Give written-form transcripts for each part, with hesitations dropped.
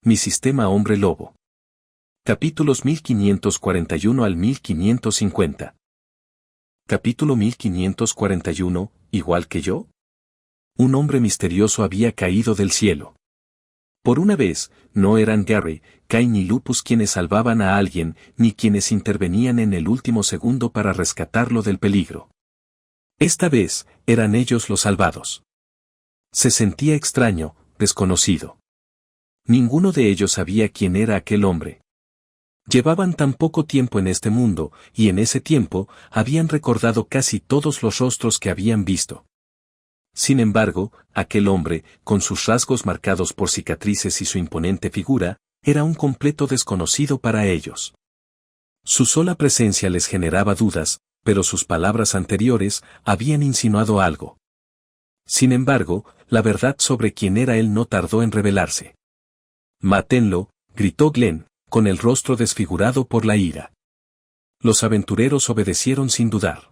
Mi sistema hombre lobo. Capítulos 1541 al 1550. Capítulo 1541, ¿igual que yo? Un hombre misterioso había caído del cielo. Por una vez, no eran Gary, Kay ni Lupus quienes salvaban a alguien, ni quienes intervenían en el último segundo para rescatarlo del peligro. Esta vez, eran ellos los salvados. Se sentía extraño, desconocido. Ninguno de ellos sabía quién era aquel hombre. Llevaban tan poco tiempo en este mundo, y en ese tiempo, habían recordado casi todos los rostros que habían visto. Sin embargo, aquel hombre, con sus rasgos marcados por cicatrices y su imponente figura, era un completo desconocido para ellos. Su sola presencia les generaba dudas, pero sus palabras anteriores habían insinuado algo. Sin embargo, la verdad sobre quién era él no tardó en revelarse. «Mátenlo», gritó Glenn, con el rostro desfigurado por la ira. Los aventureros obedecieron sin dudar.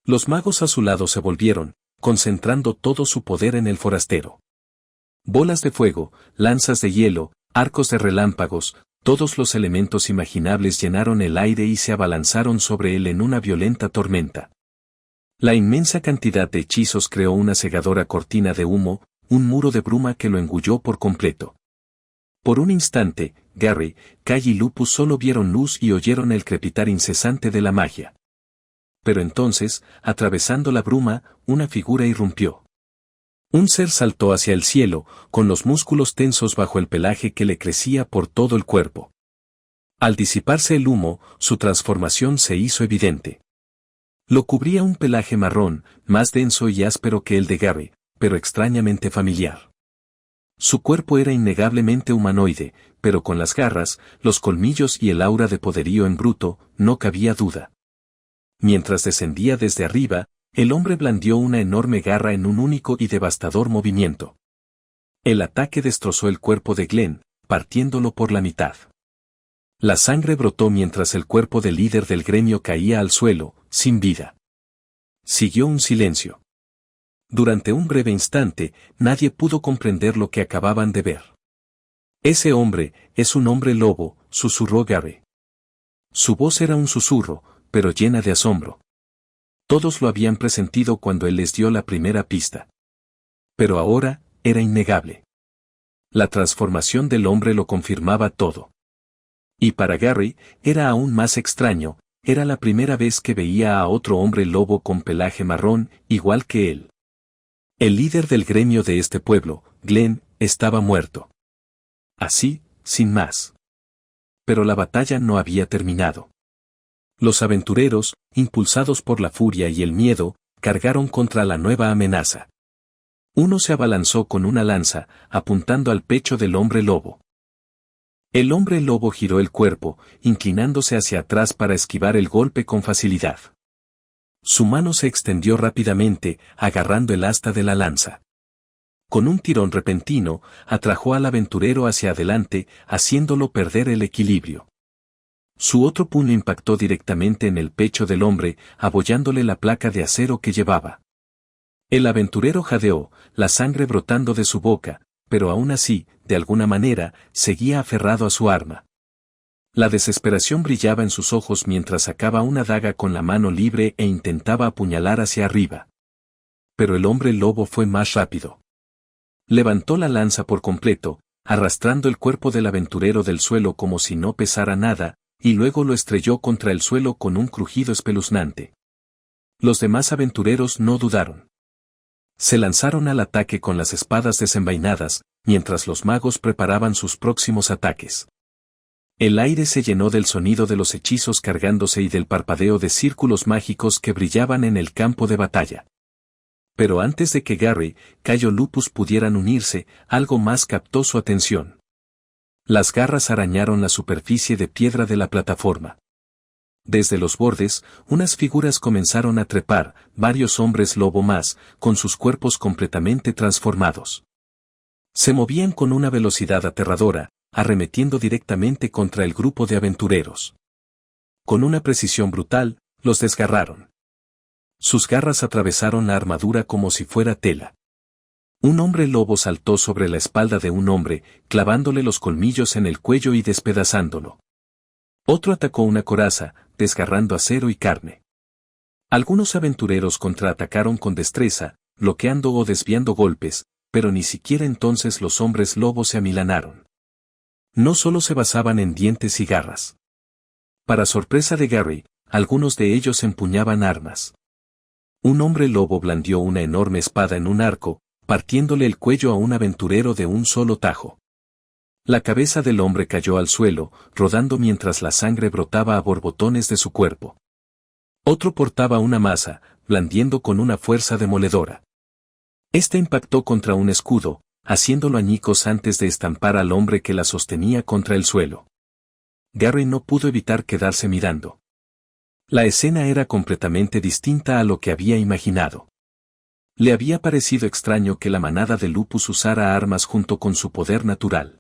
Los magos a su lado se volvieron, concentrando todo su poder en el forastero. Bolas de fuego, lanzas de hielo, arcos de relámpagos, todos los elementos imaginables llenaron el aire y se abalanzaron sobre él en una violenta tormenta. La inmensa cantidad de hechizos creó una cegadora cortina de humo, un muro de bruma que lo engulló por completo. Por un instante, Gary, Kay y Lupus solo vieron luz y oyeron el crepitar incesante de la magia. Pero entonces, atravesando la bruma, una figura irrumpió. Un ser saltó hacia el cielo, con los músculos tensos bajo el pelaje que le crecía por todo el cuerpo. Al disiparse el humo, su transformación se hizo evidente. Lo cubría un pelaje marrón, más denso y áspero que el de Gary, pero extrañamente familiar. Su cuerpo era innegablemente humanoide, pero con las garras, los colmillos y el aura de poderío en bruto, no cabía duda. Mientras descendía desde arriba, el hombre blandió una enorme garra en un único y devastador movimiento. El ataque destrozó el cuerpo de Glenn, partiéndolo por la mitad. La sangre brotó mientras el cuerpo del líder del gremio caía al suelo, sin vida. Siguió un silencio. Durante un breve instante, nadie pudo comprender lo que acababan de ver. «Ese hombre, es un hombre lobo», susurró Gary. Su voz era un susurro, pero llena de asombro. Todos lo habían presentido cuando él les dio la primera pista. Pero ahora, era innegable. La transformación del hombre lo confirmaba todo. Y para Gary, era aún más extraño, era la primera vez que veía a otro hombre lobo con pelaje marrón, igual que él. El líder del gremio de este pueblo, Glenn, estaba muerto. Así, sin más. Pero la batalla no había terminado. Los aventureros, impulsados por la furia y el miedo, cargaron contra la nueva amenaza. Uno se abalanzó con una lanza, apuntando al pecho del hombre lobo. El hombre lobo giró el cuerpo, inclinándose hacia atrás para esquivar el golpe con facilidad. Su mano se extendió rápidamente, agarrando el asta de la lanza. Con un tirón repentino, atrajo al aventurero hacia adelante, haciéndolo perder el equilibrio. Su otro puño impactó directamente en el pecho del hombre, abollándole la placa de acero que llevaba. El aventurero jadeó, la sangre brotando de su boca, pero aún así, de alguna manera, seguía aferrado a su arma. La desesperación brillaba en sus ojos mientras sacaba una daga con la mano libre e intentaba apuñalar hacia arriba. Pero el hombre lobo fue más rápido. Levantó la lanza por completo, arrastrando el cuerpo del aventurero del suelo como si no pesara nada, y luego lo estrelló contra el suelo con un crujido espeluznante. Los demás aventureros no dudaron. Se lanzaron al ataque con las espadas desenvainadas, mientras los magos preparaban sus próximos ataques. El aire se llenó del sonido de los hechizos cargándose y del parpadeo de círculos mágicos que brillaban en el campo de batalla. Pero antes de que Gary, Kay o Lupus pudieran unirse, algo más captó su atención. Las garras arañaron la superficie de piedra de la plataforma. Desde los bordes, unas figuras comenzaron a trepar, varios hombres lobo más, con sus cuerpos completamente transformados. Se movían con una velocidad aterradora, arremetiendo directamente contra el grupo de aventureros. Con una precisión brutal, los desgarraron. Sus garras atravesaron la armadura como si fuera tela. Un hombre lobo saltó sobre la espalda de un hombre, clavándole los colmillos en el cuello y despedazándolo. Otro atacó una coraza, desgarrando acero y carne. Algunos aventureros contraatacaron con destreza, bloqueando o desviando golpes, pero ni siquiera entonces los hombres lobos se amilanaron. No solo se basaban en dientes y garras. Para sorpresa de Gary, algunos de ellos empuñaban armas. Un hombre lobo blandió una enorme espada en un arco, partiéndole el cuello a un aventurero de un solo tajo. La cabeza del hombre cayó al suelo, rodando mientras la sangre brotaba a borbotones de su cuerpo. Otro portaba una maza, blandiendo con una fuerza demoledora. Este impactó contra un escudo, haciéndolo añicos antes de estampar al hombre que la sostenía contra el suelo. Gary no pudo evitar quedarse mirando. La escena era completamente distinta a lo que había imaginado. Le había parecido extraño que la manada de Lupus usara armas junto con su poder natural.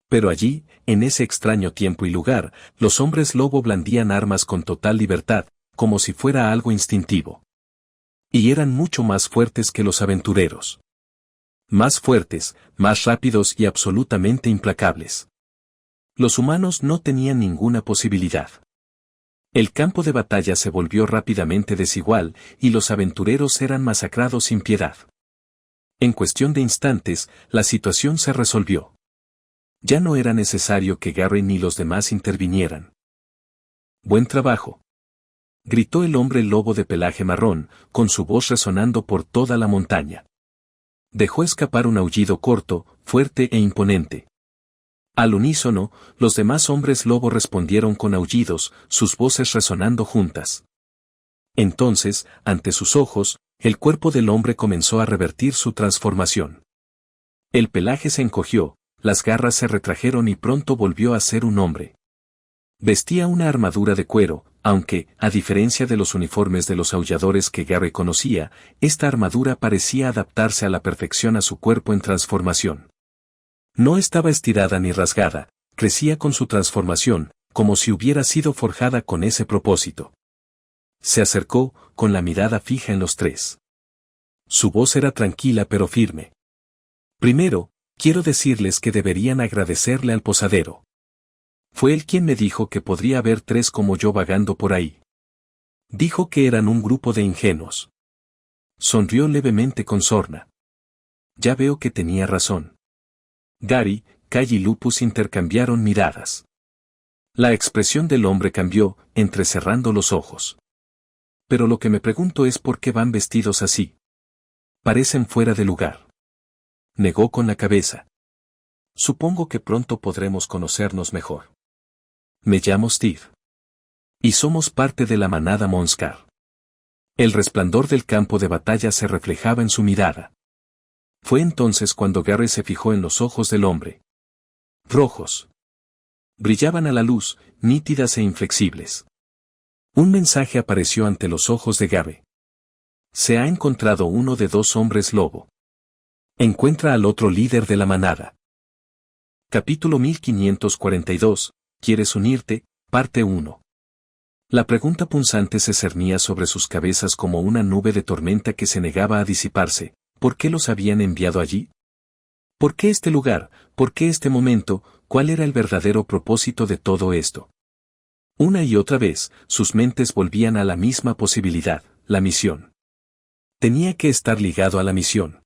Pero allí, en ese extraño tiempo y lugar, los hombres lobo blandían armas con total libertad, como si fuera algo instintivo. Y eran mucho más fuertes que los aventureros. Más fuertes, más rápidos y absolutamente implacables. Los humanos no tenían ninguna posibilidad. El campo de batalla se volvió rápidamente desigual, y los aventureros eran masacrados sin piedad. En cuestión de instantes, la situación se resolvió. Ya no era necesario que Gary ni los demás intervinieran. «Buen trabajo», gritó el hombre lobo de pelaje marrón, con su voz resonando por toda la montaña. Dejó escapar un aullido corto, fuerte e imponente. Al unísono, los demás hombres lobo respondieron con aullidos, sus voces resonando juntas. Entonces, ante sus ojos, el cuerpo del hombre comenzó a revertir su transformación. El pelaje se encogió, las garras se retrajeron y pronto volvió a ser un hombre. Vestía una armadura de cuero, aunque, a diferencia de los uniformes de los aulladores que Gary conocía, esta armadura parecía adaptarse a la perfección a su cuerpo en transformación. No estaba estirada ni rasgada, crecía con su transformación, como si hubiera sido forjada con ese propósito. Se acercó, con la mirada fija en los tres. Su voz era tranquila pero firme. «Primero, quiero decirles que deberían agradecerle al posadero. Fue él quien me dijo que podría haber tres como yo vagando por ahí. Dijo que eran un grupo de ingenuos». Sonrió levemente con sorna. «Ya veo que tenía razón». Gary, Kay y Lupus intercambiaron miradas. La expresión del hombre cambió, entrecerrando los ojos. «Pero lo que me pregunto es por qué van vestidos así. Parecen fuera de lugar». Negó con la cabeza. «Supongo que pronto podremos conocernos mejor. Me llamo Steve. Y somos parte de la manada Monscar». El resplandor del campo de batalla se reflejaba en su mirada. Fue entonces cuando Gary se fijó en los ojos del hombre. Rojos. Brillaban a la luz, nítidas e inflexibles. Un mensaje apareció ante los ojos de Gary. Se ha encontrado uno de dos hombres lobo. Encuentra al otro líder de la manada. Capítulo 1542, ¿Quieres unirte? Parte 1. La pregunta punzante se cernía sobre sus cabezas como una nube de tormenta que se negaba a disiparse. ¿Por qué los habían enviado allí? ¿Por qué este lugar? ¿Por qué este momento? ¿Cuál era el verdadero propósito de todo esto? Una y otra vez, sus mentes volvían a la misma posibilidad, la misión. Tenía que estar ligado a la misión.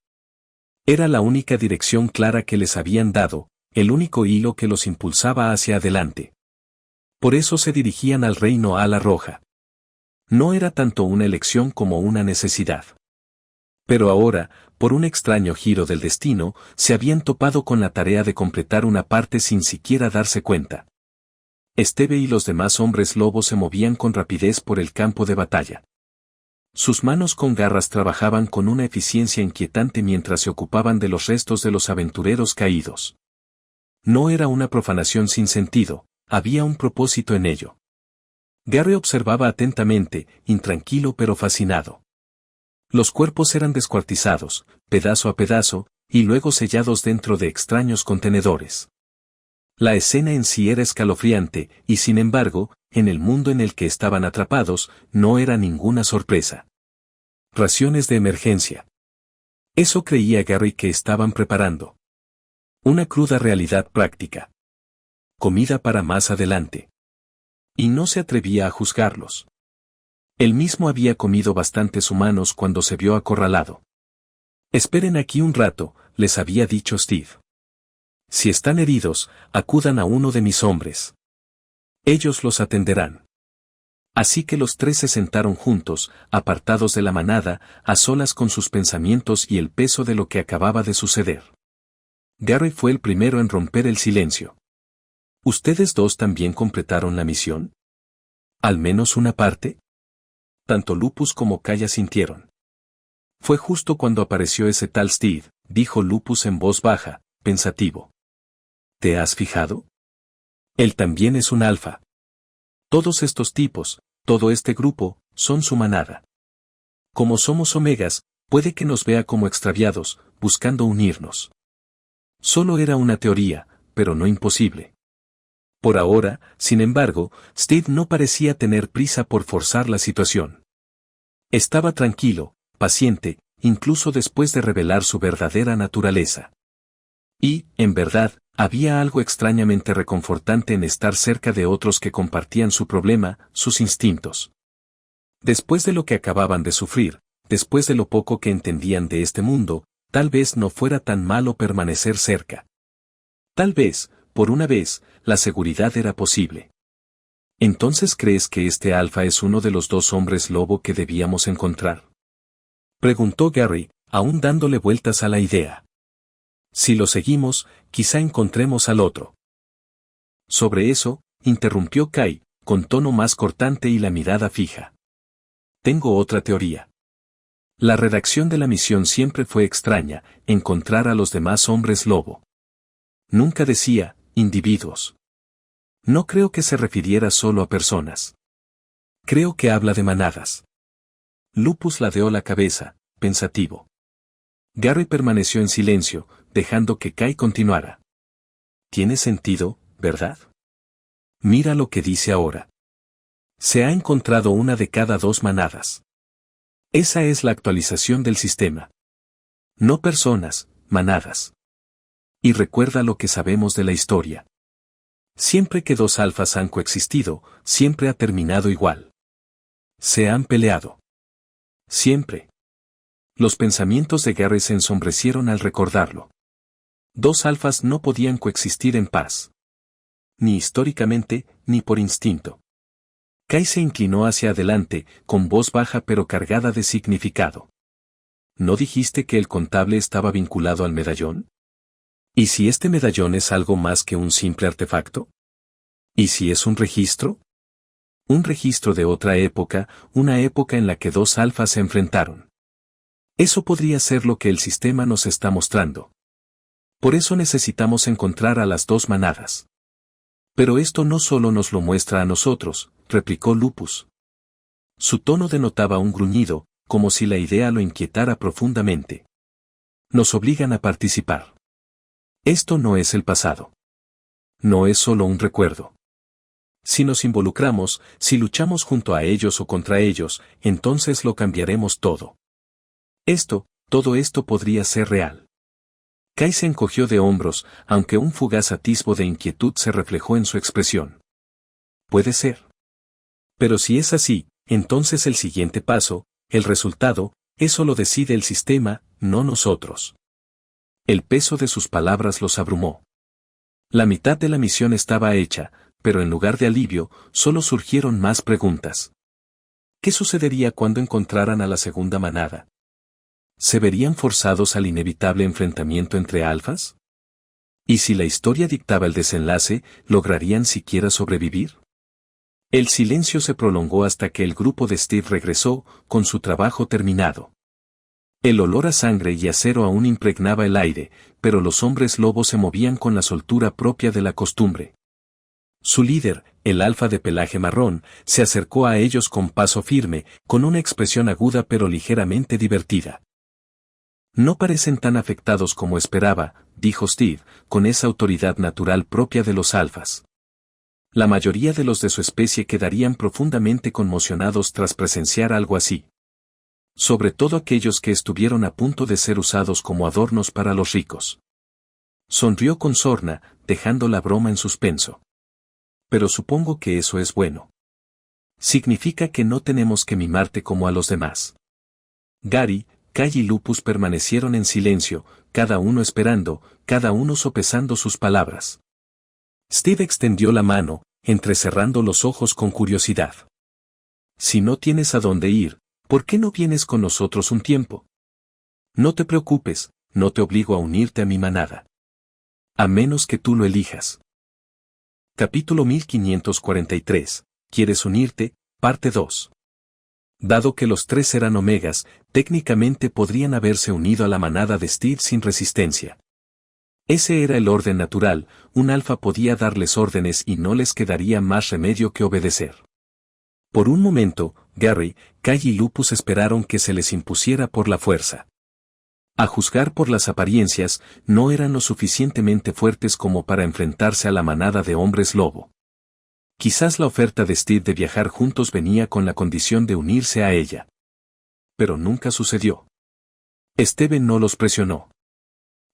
Era la única dirección clara que les habían dado, el único hilo que los impulsaba hacia adelante. Por eso se dirigían al reino Ala Roja. No era tanto una elección como una necesidad. Pero ahora, por un extraño giro del destino, se habían topado con la tarea de completar una parte sin siquiera darse cuenta. Esteve y los demás hombres lobos se movían con rapidez por el campo de batalla. Sus manos con garras trabajaban con una eficiencia inquietante mientras se ocupaban de los restos de los aventureros caídos. No era una profanación sin sentido, había un propósito en ello. Gary observaba atentamente, intranquilo pero fascinado. Los cuerpos eran descuartizados, pedazo a pedazo, y luego sellados dentro de extraños contenedores. La escena en sí era escalofriante, y sin embargo, en el mundo en el que estaban atrapados, no era ninguna sorpresa. Raciones de emergencia. Eso creía Gary que estaban preparando. Una cruda realidad práctica. Comida para más adelante. Y no se atrevía a juzgarlos. Él mismo había comido bastantes humanos cuando se vio acorralado. Esperen aquí un rato, les había dicho Steve. Si están heridos, acudan a uno de mis hombres. Ellos los atenderán. Así que los tres se sentaron juntos, apartados de la manada, a solas con sus pensamientos y el peso de lo que acababa de suceder. Gary fue el primero en romper el silencio. ¿Ustedes dos también completaron la misión? ¿Al menos una parte? Tanto Lupus como Kay asintieron. Fue justo cuando apareció ese tal Steve, dijo Lupus en voz baja, pensativo. ¿Te has fijado? Él también es un alfa. Todos estos tipos, todo este grupo, son su manada. Como somos omegas, puede que nos vea como extraviados, buscando unirnos. Solo era una teoría, pero no imposible. Por ahora, sin embargo, Steve no parecía tener prisa por forzar la situación. Estaba tranquilo, paciente, incluso después de revelar su verdadera naturaleza. Y, en verdad, había algo extrañamente reconfortante en estar cerca de otros que compartían su problema, sus instintos. Después de lo que acababan de sufrir, después de lo poco que entendían de este mundo, tal vez no fuera tan malo permanecer cerca. Tal vez, por una vez, la seguridad era posible. ¿Entonces crees que este alfa es uno de los dos hombres lobo que debíamos encontrar? Preguntó Gary, aún dándole vueltas a la idea. Si lo seguimos, quizá encontremos al otro. Sobre eso, interrumpió Kay, con tono más cortante y la mirada fija. Tengo otra teoría. La redacción de la misión siempre fue extraña, encontrar a los demás hombres lobo. Nunca decía, individuos. No creo que se refiriera solo a personas. Creo que habla de manadas. Lupus ladeó la cabeza, pensativo. Gary permaneció en silencio, dejando que Kay continuara. Tiene sentido, ¿verdad? Mira lo que dice ahora. Se ha encontrado una de cada dos manadas. Esa es la actualización del sistema. No personas, manadas. Y recuerda lo que sabemos de la historia. Siempre que dos alfas han coexistido, siempre ha terminado igual. Se han peleado. Siempre. Los pensamientos de Gary se ensombrecieron al recordarlo. Dos alfas no podían coexistir en paz. Ni históricamente, ni por instinto. Kay se inclinó hacia adelante, con voz baja pero cargada de significado. ¿No dijiste que el contable estaba vinculado al medallón? ¿Y si este medallón es algo más que un simple artefacto? ¿Y si es un registro? Un registro de otra época, una época en la que dos alfas se enfrentaron. Eso podría ser lo que el sistema nos está mostrando. Por eso necesitamos encontrar a las dos manadas. Pero esto no solo nos lo muestra a nosotros, replicó Lupus. Su tono denotaba un gruñido, como si la idea lo inquietara profundamente. Nos obligan a participar. Esto no es el pasado. No es solo un recuerdo. Si nos involucramos, si luchamos junto a ellos o contra ellos, entonces lo cambiaremos todo. Todo esto podría ser real. Kay se encogió de hombros, aunque un fugaz atisbo de inquietud se reflejó en su expresión. Puede ser. Pero si es así, entonces el siguiente paso, el resultado, eso lo decide el sistema, no nosotros. El peso de sus palabras los abrumó. La mitad de la misión estaba hecha, pero en lugar de alivio, solo surgieron más preguntas. ¿Qué sucedería cuando encontraran a la segunda manada? ¿Se verían forzados al inevitable enfrentamiento entre alfas? ¿Y si la historia dictaba el desenlace, lograrían siquiera sobrevivir? El silencio se prolongó hasta que el grupo de Steve regresó, con su trabajo terminado. El olor a sangre y acero aún impregnaba el aire, pero los hombres lobos se movían con la soltura propia de la costumbre. Su líder, el alfa de pelaje marrón, se acercó a ellos con paso firme, con una expresión aguda pero ligeramente divertida. No parecen tan afectados como esperaba, dijo Steve, con esa autoridad natural propia de los alfas. La mayoría de los de su especie quedarían profundamente conmocionados tras presenciar algo así. Sobre todo aquellos que estuvieron a punto de ser usados como adornos para los ricos. Sonrió con sorna, dejando la broma en suspenso. Pero supongo que eso es bueno. Significa que no tenemos que mimarte como a los demás. Gary, Kay y Lupus permanecieron en silencio, cada uno esperando, cada uno sopesando sus palabras. Steve extendió la mano, entrecerrando los ojos con curiosidad. Si no tienes a dónde ir, ¿por qué no vienes con nosotros un tiempo? No te preocupes, no te obligo a unirte a mi manada. A menos que tú lo elijas. Capítulo 1543. ¿Quieres unirte? Parte 2. Dado que los tres eran omegas, técnicamente podrían haberse unido a la manada de Steve sin resistencia. Ese era el orden natural, un alfa podía darles órdenes y no les quedaría más remedio que obedecer. Por un momento, Gary, Kay y Lupus esperaron que se les impusiera por la fuerza. A juzgar por las apariencias, no eran lo suficientemente fuertes como para enfrentarse a la manada de hombres lobo. Quizás la oferta de Steve de viajar juntos venía con la condición de unirse a ella. Pero nunca sucedió. Steven no los presionó.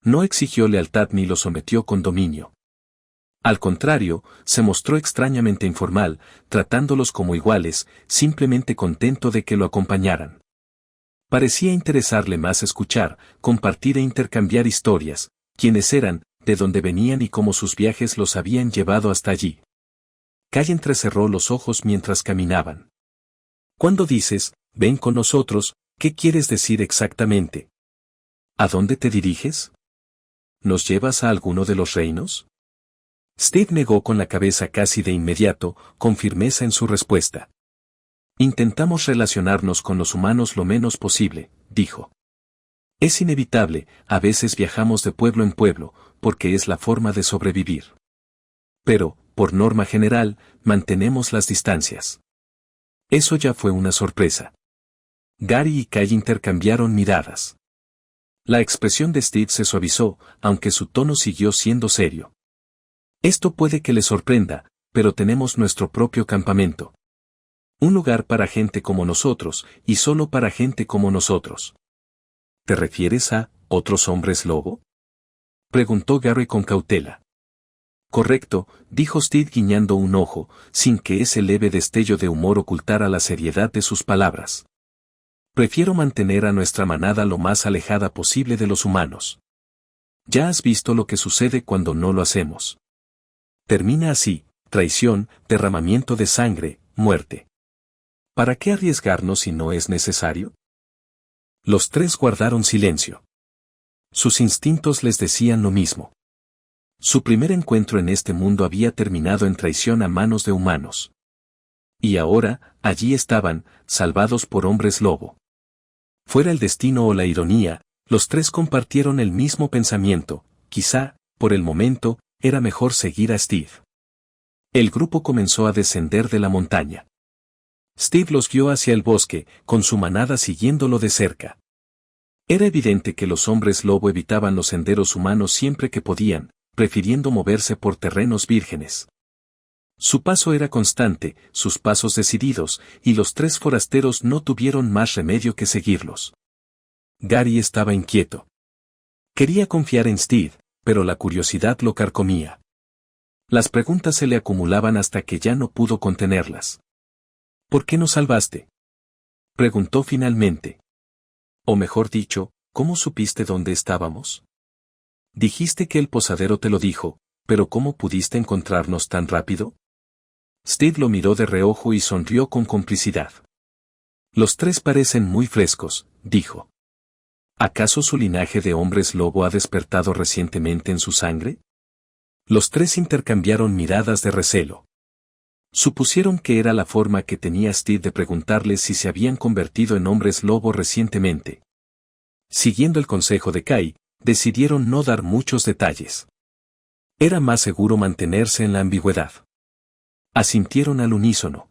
No exigió lealtad ni los sometió con dominio. Al contrario, se mostró extrañamente informal, tratándolos como iguales, simplemente contento de que lo acompañaran. Parecía interesarle más escuchar, compartir e intercambiar historias, quiénes eran, de dónde venían y cómo sus viajes los habían llevado hasta allí. Kay entrecerró los ojos mientras caminaban. Cuando dices, ven con nosotros, ¿qué quieres decir exactamente? ¿A dónde te diriges? ¿Nos llevas a alguno de los reinos? Steve negó con la cabeza casi de inmediato, con firmeza en su respuesta. Intentamos relacionarnos con los humanos lo menos posible, dijo. Es inevitable, a veces viajamos de pueblo en pueblo, porque es la forma de sobrevivir. Pero, por norma general, mantenemos las distancias. Eso ya fue una sorpresa. Gary y Kay intercambiaron miradas. La expresión de Steve se suavizó, aunque su tono siguió siendo serio. Esto puede que le sorprenda, pero tenemos nuestro propio campamento. Un lugar para gente como nosotros, y solo para gente como nosotros. ¿Te refieres a otros hombres lobo? Preguntó Gary con cautela. Correcto, dijo Steve guiñando un ojo, sin que ese leve destello de humor ocultara la seriedad de sus palabras. Prefiero mantener a nuestra manada lo más alejada posible de los humanos. Ya has visto lo que sucede cuando no lo hacemos. Termina así, traición, derramamiento de sangre, muerte. ¿Para qué arriesgarnos si no es necesario? Los tres guardaron silencio. Sus instintos les decían lo mismo. Su primer encuentro en este mundo había terminado en traición a manos de humanos. Y ahora, allí estaban, salvados por hombres lobo. Fuera el destino o la ironía, los tres compartieron el mismo pensamiento, quizá, por el momento, era mejor seguir a Steve. El grupo comenzó a descender de la montaña. Steve los guió hacia el bosque, con su manada siguiéndolo de cerca. Era evidente que los hombres lobo evitaban los senderos humanos siempre que podían, prefiriendo moverse por terrenos vírgenes. Su paso era constante, sus pasos decididos, y los tres forasteros no tuvieron más remedio que seguirlos. Gary estaba inquieto. Quería confiar en Steve, pero la curiosidad lo carcomía. Las preguntas se le acumulaban hasta que ya no pudo contenerlas. ¿Por qué nos salvaste? Preguntó finalmente. O mejor dicho, ¿cómo supiste dónde estábamos? Dijiste que el posadero te lo dijo, pero ¿cómo pudiste encontrarnos tan rápido? Steve lo miró de reojo y sonrió con complicidad. Los tres parecen muy frescos, dijo. ¿Acaso su linaje de hombres lobo ha despertado recientemente en su sangre? Los tres intercambiaron miradas de recelo. Supusieron que era la forma que tenía Steve de preguntarles si se habían convertido en hombres lobo recientemente. Siguiendo el consejo de Kay, decidieron no dar muchos detalles. Era más seguro mantenerse en la ambigüedad. Asintieron al unísono.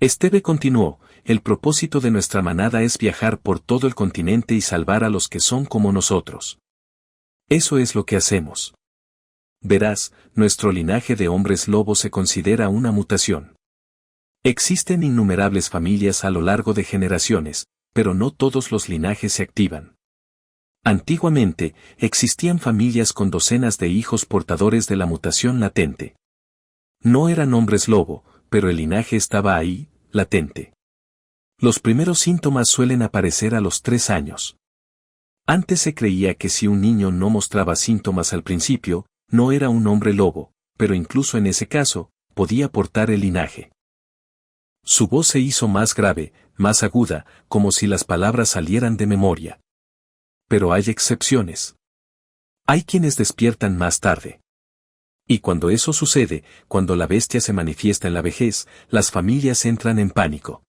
Steve continuó, el propósito de nuestra manada es viajar por todo el continente y salvar a los que son como nosotros. Eso es lo que hacemos. Verás, nuestro linaje de hombres lobos se considera una mutación. Existen innumerables familias a lo largo de generaciones, pero no todos los linajes se activan. Antiguamente, existían familias con docenas de hijos portadores de la mutación latente. No eran hombres lobo, pero el linaje estaba ahí, latente. Los primeros síntomas suelen aparecer a los 3 años. Antes se creía que si un niño no mostraba síntomas al principio, no era un hombre lobo, pero incluso en ese caso, podía portar el linaje. Su voz se hizo más grave, más aguda, como si las palabras salieran de memoria. Pero hay excepciones. Hay quienes despiertan más tarde. Y cuando eso sucede, cuando la bestia se manifiesta en la vejez, las familias entran en pánico.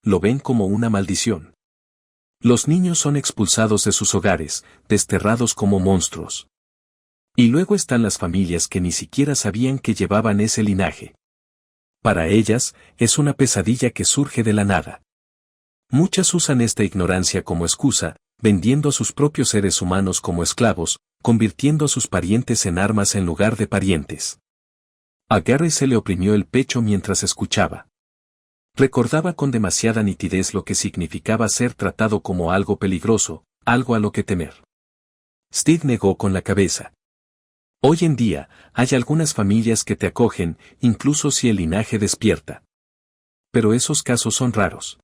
Lo ven como una maldición. Los niños son expulsados de sus hogares, desterrados como monstruos. Y luego están las familias que ni siquiera sabían que llevaban ese linaje. Para ellas, es una pesadilla que surge de la nada. Muchas usan esta ignorancia como excusa, vendiendo a sus propios seres humanos como esclavos, convirtiendo a sus parientes en armas en lugar de parientes. A Gary se le oprimió el pecho mientras escuchaba. Recordaba con demasiada nitidez lo que significaba ser tratado como algo peligroso, algo a lo que temer. Steve negó con la cabeza. Hoy en día, hay algunas familias que te acogen, incluso si el linaje despierta. Pero esos casos son raros.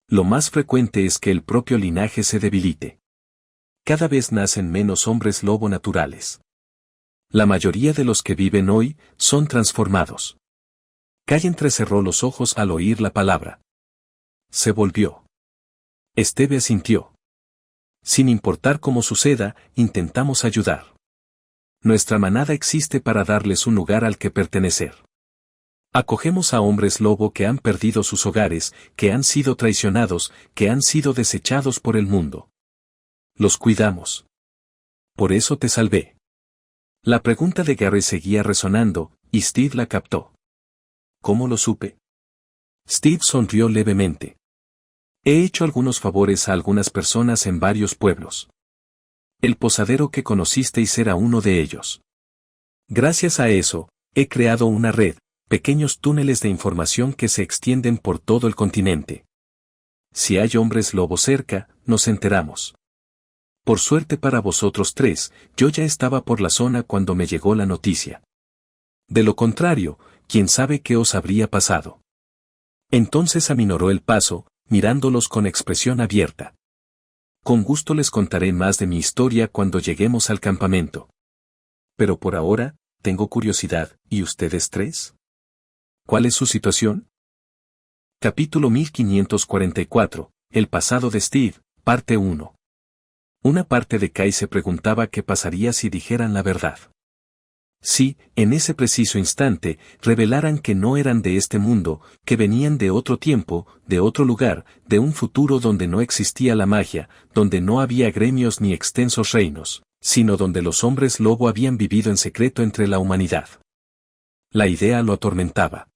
Lo más frecuente es que el propio linaje se debilite. Cada vez nacen menos hombres lobo naturales. La mayoría de los que viven hoy son transformados. Kay entrecerró los ojos al oír la palabra. Se volvió. Steve asintió. Sin importar cómo suceda, intentamos ayudar. Nuestra manada existe para darles un lugar al que pertenecer. Acogemos a hombres lobo que han perdido sus hogares, que han sido traicionados, que han sido desechados por el mundo. Los cuidamos. Por eso te salvé. La pregunta de Gary seguía resonando, y Steve la captó. ¿Cómo lo supe? Steve sonrió levemente. He hecho algunos favores a algunas personas en varios pueblos. El posadero que conocisteis era uno de ellos. Gracias a eso, he creado una red, pequeños túneles de información que se extienden por todo el continente. Si hay hombres lobo cerca, nos enteramos. Por suerte para vosotros 3, yo ya estaba por la zona cuando me llegó la noticia. De lo contrario, quién sabe qué os habría pasado. Entonces aminoró el paso, mirándolos con expresión abierta. Con gusto les contaré más de mi historia cuando lleguemos al campamento. Pero por ahora, tengo curiosidad, ¿y ustedes 3? ¿Cuál es su situación? Capítulo 1544, El pasado de Steve, parte 1. Una parte de Kay se preguntaba qué pasaría si dijeran la verdad. Si, en ese preciso instante, revelaran que no eran de este mundo, que venían de otro tiempo, de otro lugar, de un futuro donde no existía la magia, donde no había gremios ni extensos reinos, sino donde los hombres lobo habían vivido en secreto entre la humanidad. La idea lo atormentaba.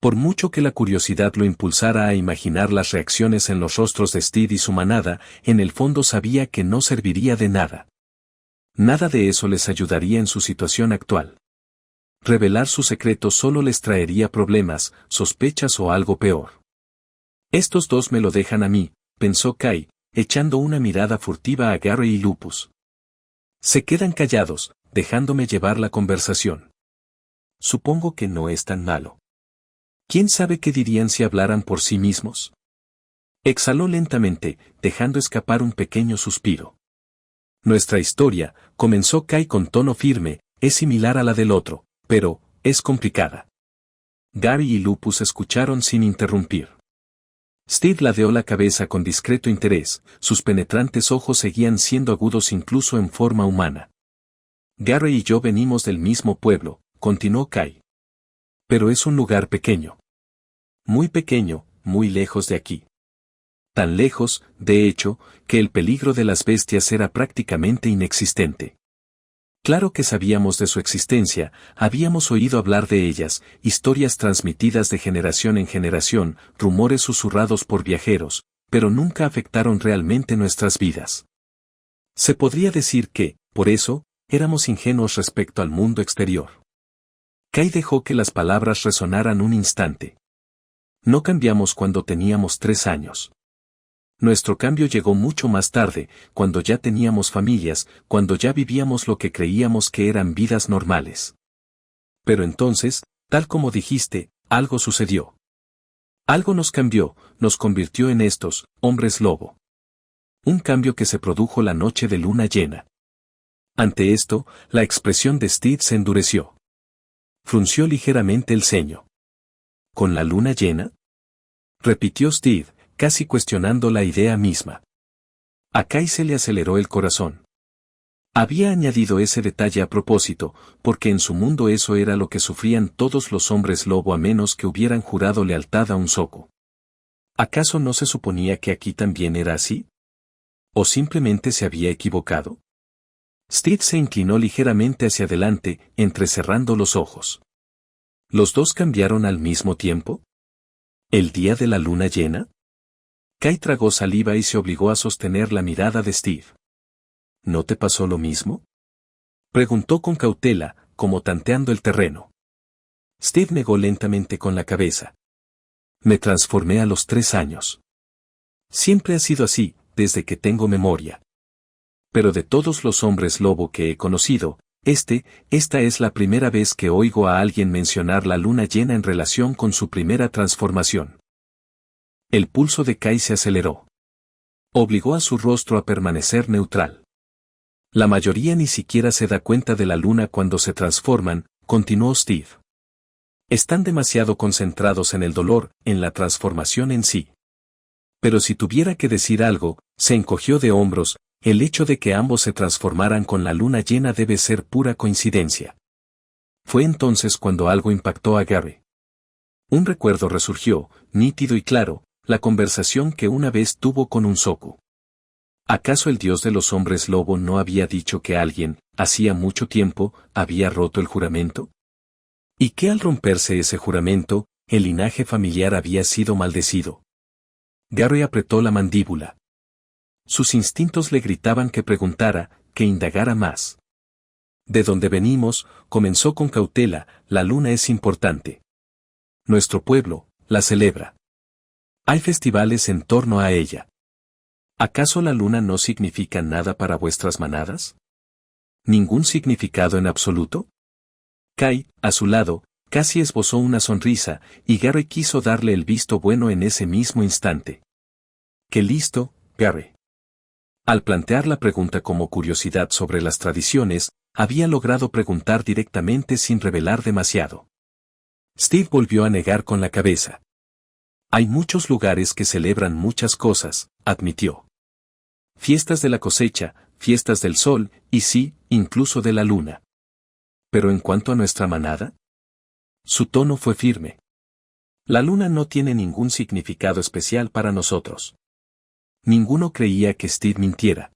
Por mucho que la curiosidad lo impulsara a imaginar las reacciones en los rostros de Steve y su manada, en el fondo sabía que no serviría de nada. Nada de eso les ayudaría en su situación actual. Revelar su secreto solo les traería problemas, sospechas o algo peor. Estos 2 me lo dejan a mí, pensó Kay, echando una mirada furtiva a Gary y Lupus. Se quedan callados, dejándome llevar la conversación. Supongo que no es tan malo. ¿Quién sabe qué dirían si hablaran por sí mismos? Exhaló lentamente, dejando escapar un pequeño suspiro. Nuestra historia, comenzó Kay con tono firme, es similar a la del otro, pero, es complicada. Gary y Lupus escucharon sin interrumpir. Steve ladeó la cabeza con discreto interés, sus penetrantes ojos seguían siendo agudos incluso en forma humana. Gary y yo venimos del mismo pueblo, continuó Kay. Pero es un lugar pequeño. Muy pequeño, muy lejos de aquí. Tan lejos, de hecho, que el peligro de las bestias era prácticamente inexistente. Claro que sabíamos de su existencia, habíamos oído hablar de ellas, historias transmitidas de generación en generación, rumores susurrados por viajeros, pero nunca afectaron realmente nuestras vidas. Se podría decir que, por eso, éramos ingenuos respecto al mundo exterior. Kay dejó que las palabras resonaran un instante. No cambiamos cuando teníamos 3 años. Nuestro cambio llegó mucho más tarde, cuando ya teníamos familias, cuando ya vivíamos lo que creíamos que eran vidas normales. Pero entonces, tal como dijiste, algo sucedió. Algo nos cambió, nos convirtió en estos, hombres lobo. Un cambio que se produjo la noche de luna llena. Ante esto, la expresión de Steve se endureció. Frunció ligeramente el ceño. ¿Con la luna llena? Repitió Steve, casi cuestionando la idea misma. A Kai se le aceleró el corazón. Había añadido ese detalle a propósito, porque en su mundo eso era lo que sufrían todos los hombres lobo a menos que hubieran jurado lealtad a un Zoku. ¿Acaso no se suponía que aquí también era así? ¿O simplemente se había equivocado? Steve se inclinó ligeramente hacia adelante, entrecerrando los ojos. ¿Los dos cambiaron al mismo tiempo? ¿El día de la luna llena? Kai tragó saliva y se obligó a sostener la mirada de Steve. ¿No te pasó lo mismo? Preguntó con cautela, como tanteando el terreno. Steve negó lentamente con la cabeza. Me transformé a los 3 años. Siempre ha sido así, desde que tengo memoria. Pero de todos los hombres lobo que he conocido, esta es la primera vez que oigo a alguien mencionar la luna llena en relación con su primera transformación. El pulso de Kai se aceleró. Obligó a su rostro a permanecer neutral. La mayoría ni siquiera se da cuenta de la luna cuando se transforman, continuó Steve. Están demasiado concentrados en el dolor, en la transformación en sí. Pero si tuviera que decir algo, se encogió de hombros, el hecho de que ambos se transformaran con la luna llena debe ser pura coincidencia. Fue entonces cuando algo impactó a Gary. Un recuerdo resurgió, nítido y claro, la conversación que una vez tuvo con un Zoku. ¿Acaso el dios de los hombres lobo no había dicho que alguien, hacía mucho tiempo, había roto el juramento? ¿Y que al romperse ese juramento, el linaje familiar había sido maldecido? Gary apretó la mandíbula. Sus instintos le gritaban que preguntara, que indagara más. De donde venimos, comenzó con cautela, la luna es importante. Nuestro pueblo, la celebra. Hay festivales en torno a ella. ¿Acaso la luna no significa nada para vuestras manadas? ¿Ningún significado en absoluto? Kai, a su lado, casi esbozó una sonrisa, y Gary quiso darle el visto bueno en ese mismo instante. ¡Qué listo, Gary! Al plantear la pregunta como curiosidad sobre las tradiciones, había logrado preguntar directamente sin revelar demasiado. Steve volvió a negar con la cabeza. Hay muchos lugares que celebran muchas cosas, admitió. Fiestas de la cosecha, fiestas del sol, y sí, incluso de la luna. Pero en cuanto a nuestra manada, su tono fue firme. La luna no tiene ningún significado especial para nosotros. Ninguno creía que Steve mintiera.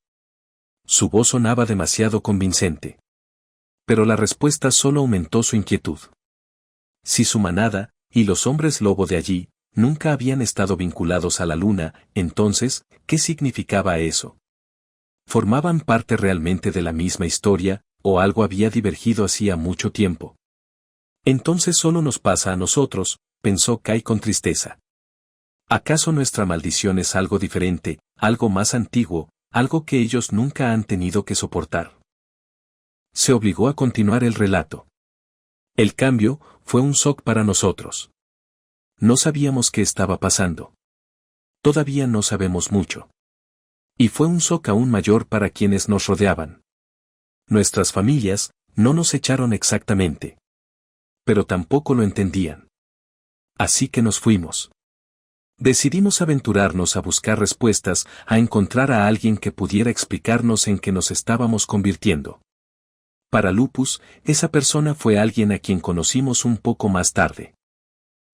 Su voz sonaba demasiado convincente. Pero la respuesta solo aumentó su inquietud. Si su manada, y los hombres lobo de allí, nunca habían estado vinculados a la luna, entonces, ¿qué significaba eso? ¿Formaban parte realmente de la misma historia, o algo había divergido hacía mucho tiempo? Entonces solo nos pasa a nosotros, pensó Kai con tristeza. ¿Acaso nuestra maldición es algo diferente, algo más antiguo, algo que ellos nunca han tenido que soportar? Se obligó a continuar el relato. El cambio fue un shock para nosotros. No sabíamos qué estaba pasando. Todavía no sabemos mucho. Y fue un shock aún mayor para quienes nos rodeaban. Nuestras familias no nos echaron exactamente. Pero tampoco lo entendían. Así que nos fuimos. Decidimos aventurarnos a buscar respuestas, a encontrar a alguien que pudiera explicarnos en qué nos estábamos convirtiendo. Para Lupus, esa persona fue alguien a quien conocimos un poco más tarde.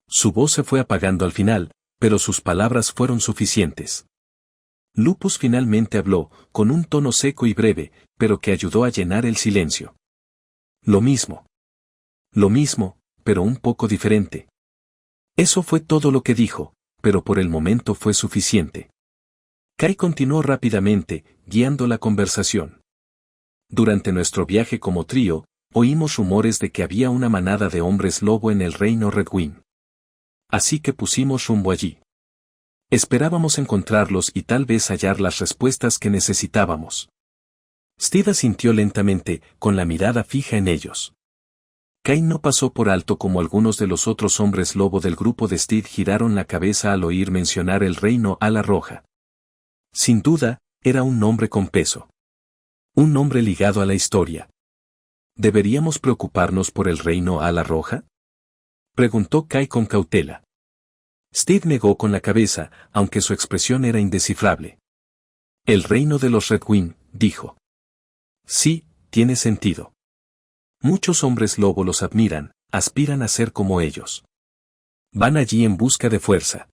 Su voz se fue apagando al final, pero sus palabras fueron suficientes. Lupus finalmente habló, con un tono seco y breve, pero que ayudó a llenar el silencio. Lo mismo. Lo mismo, pero un poco diferente. Eso fue todo lo que dijo, pero por el momento fue suficiente. Kai continuó rápidamente, guiando la conversación. Durante nuestro viaje como trío, oímos rumores de que había una manada de hombres lobo en el reino Redwing. Así que pusimos rumbo allí. Esperábamos encontrarlos y tal vez hallar las respuestas que necesitábamos. Steve asintió lentamente, con la mirada fija en ellos. Kai no pasó por alto como algunos de los otros hombres lobo del grupo de Steve giraron la cabeza al oír mencionar el reino ala roja. Sin duda, era un nombre con peso. Un nombre ligado a la historia. ¿Deberíamos preocuparnos por el reino ala roja? Preguntó Kai con cautela. Steve negó con la cabeza, aunque su expresión era indescifrable. El reino de los Redwing, dijo. Sí, tiene sentido. Muchos hombres lobo los admiran, aspiran a ser como ellos. Van allí en busca de fuerza.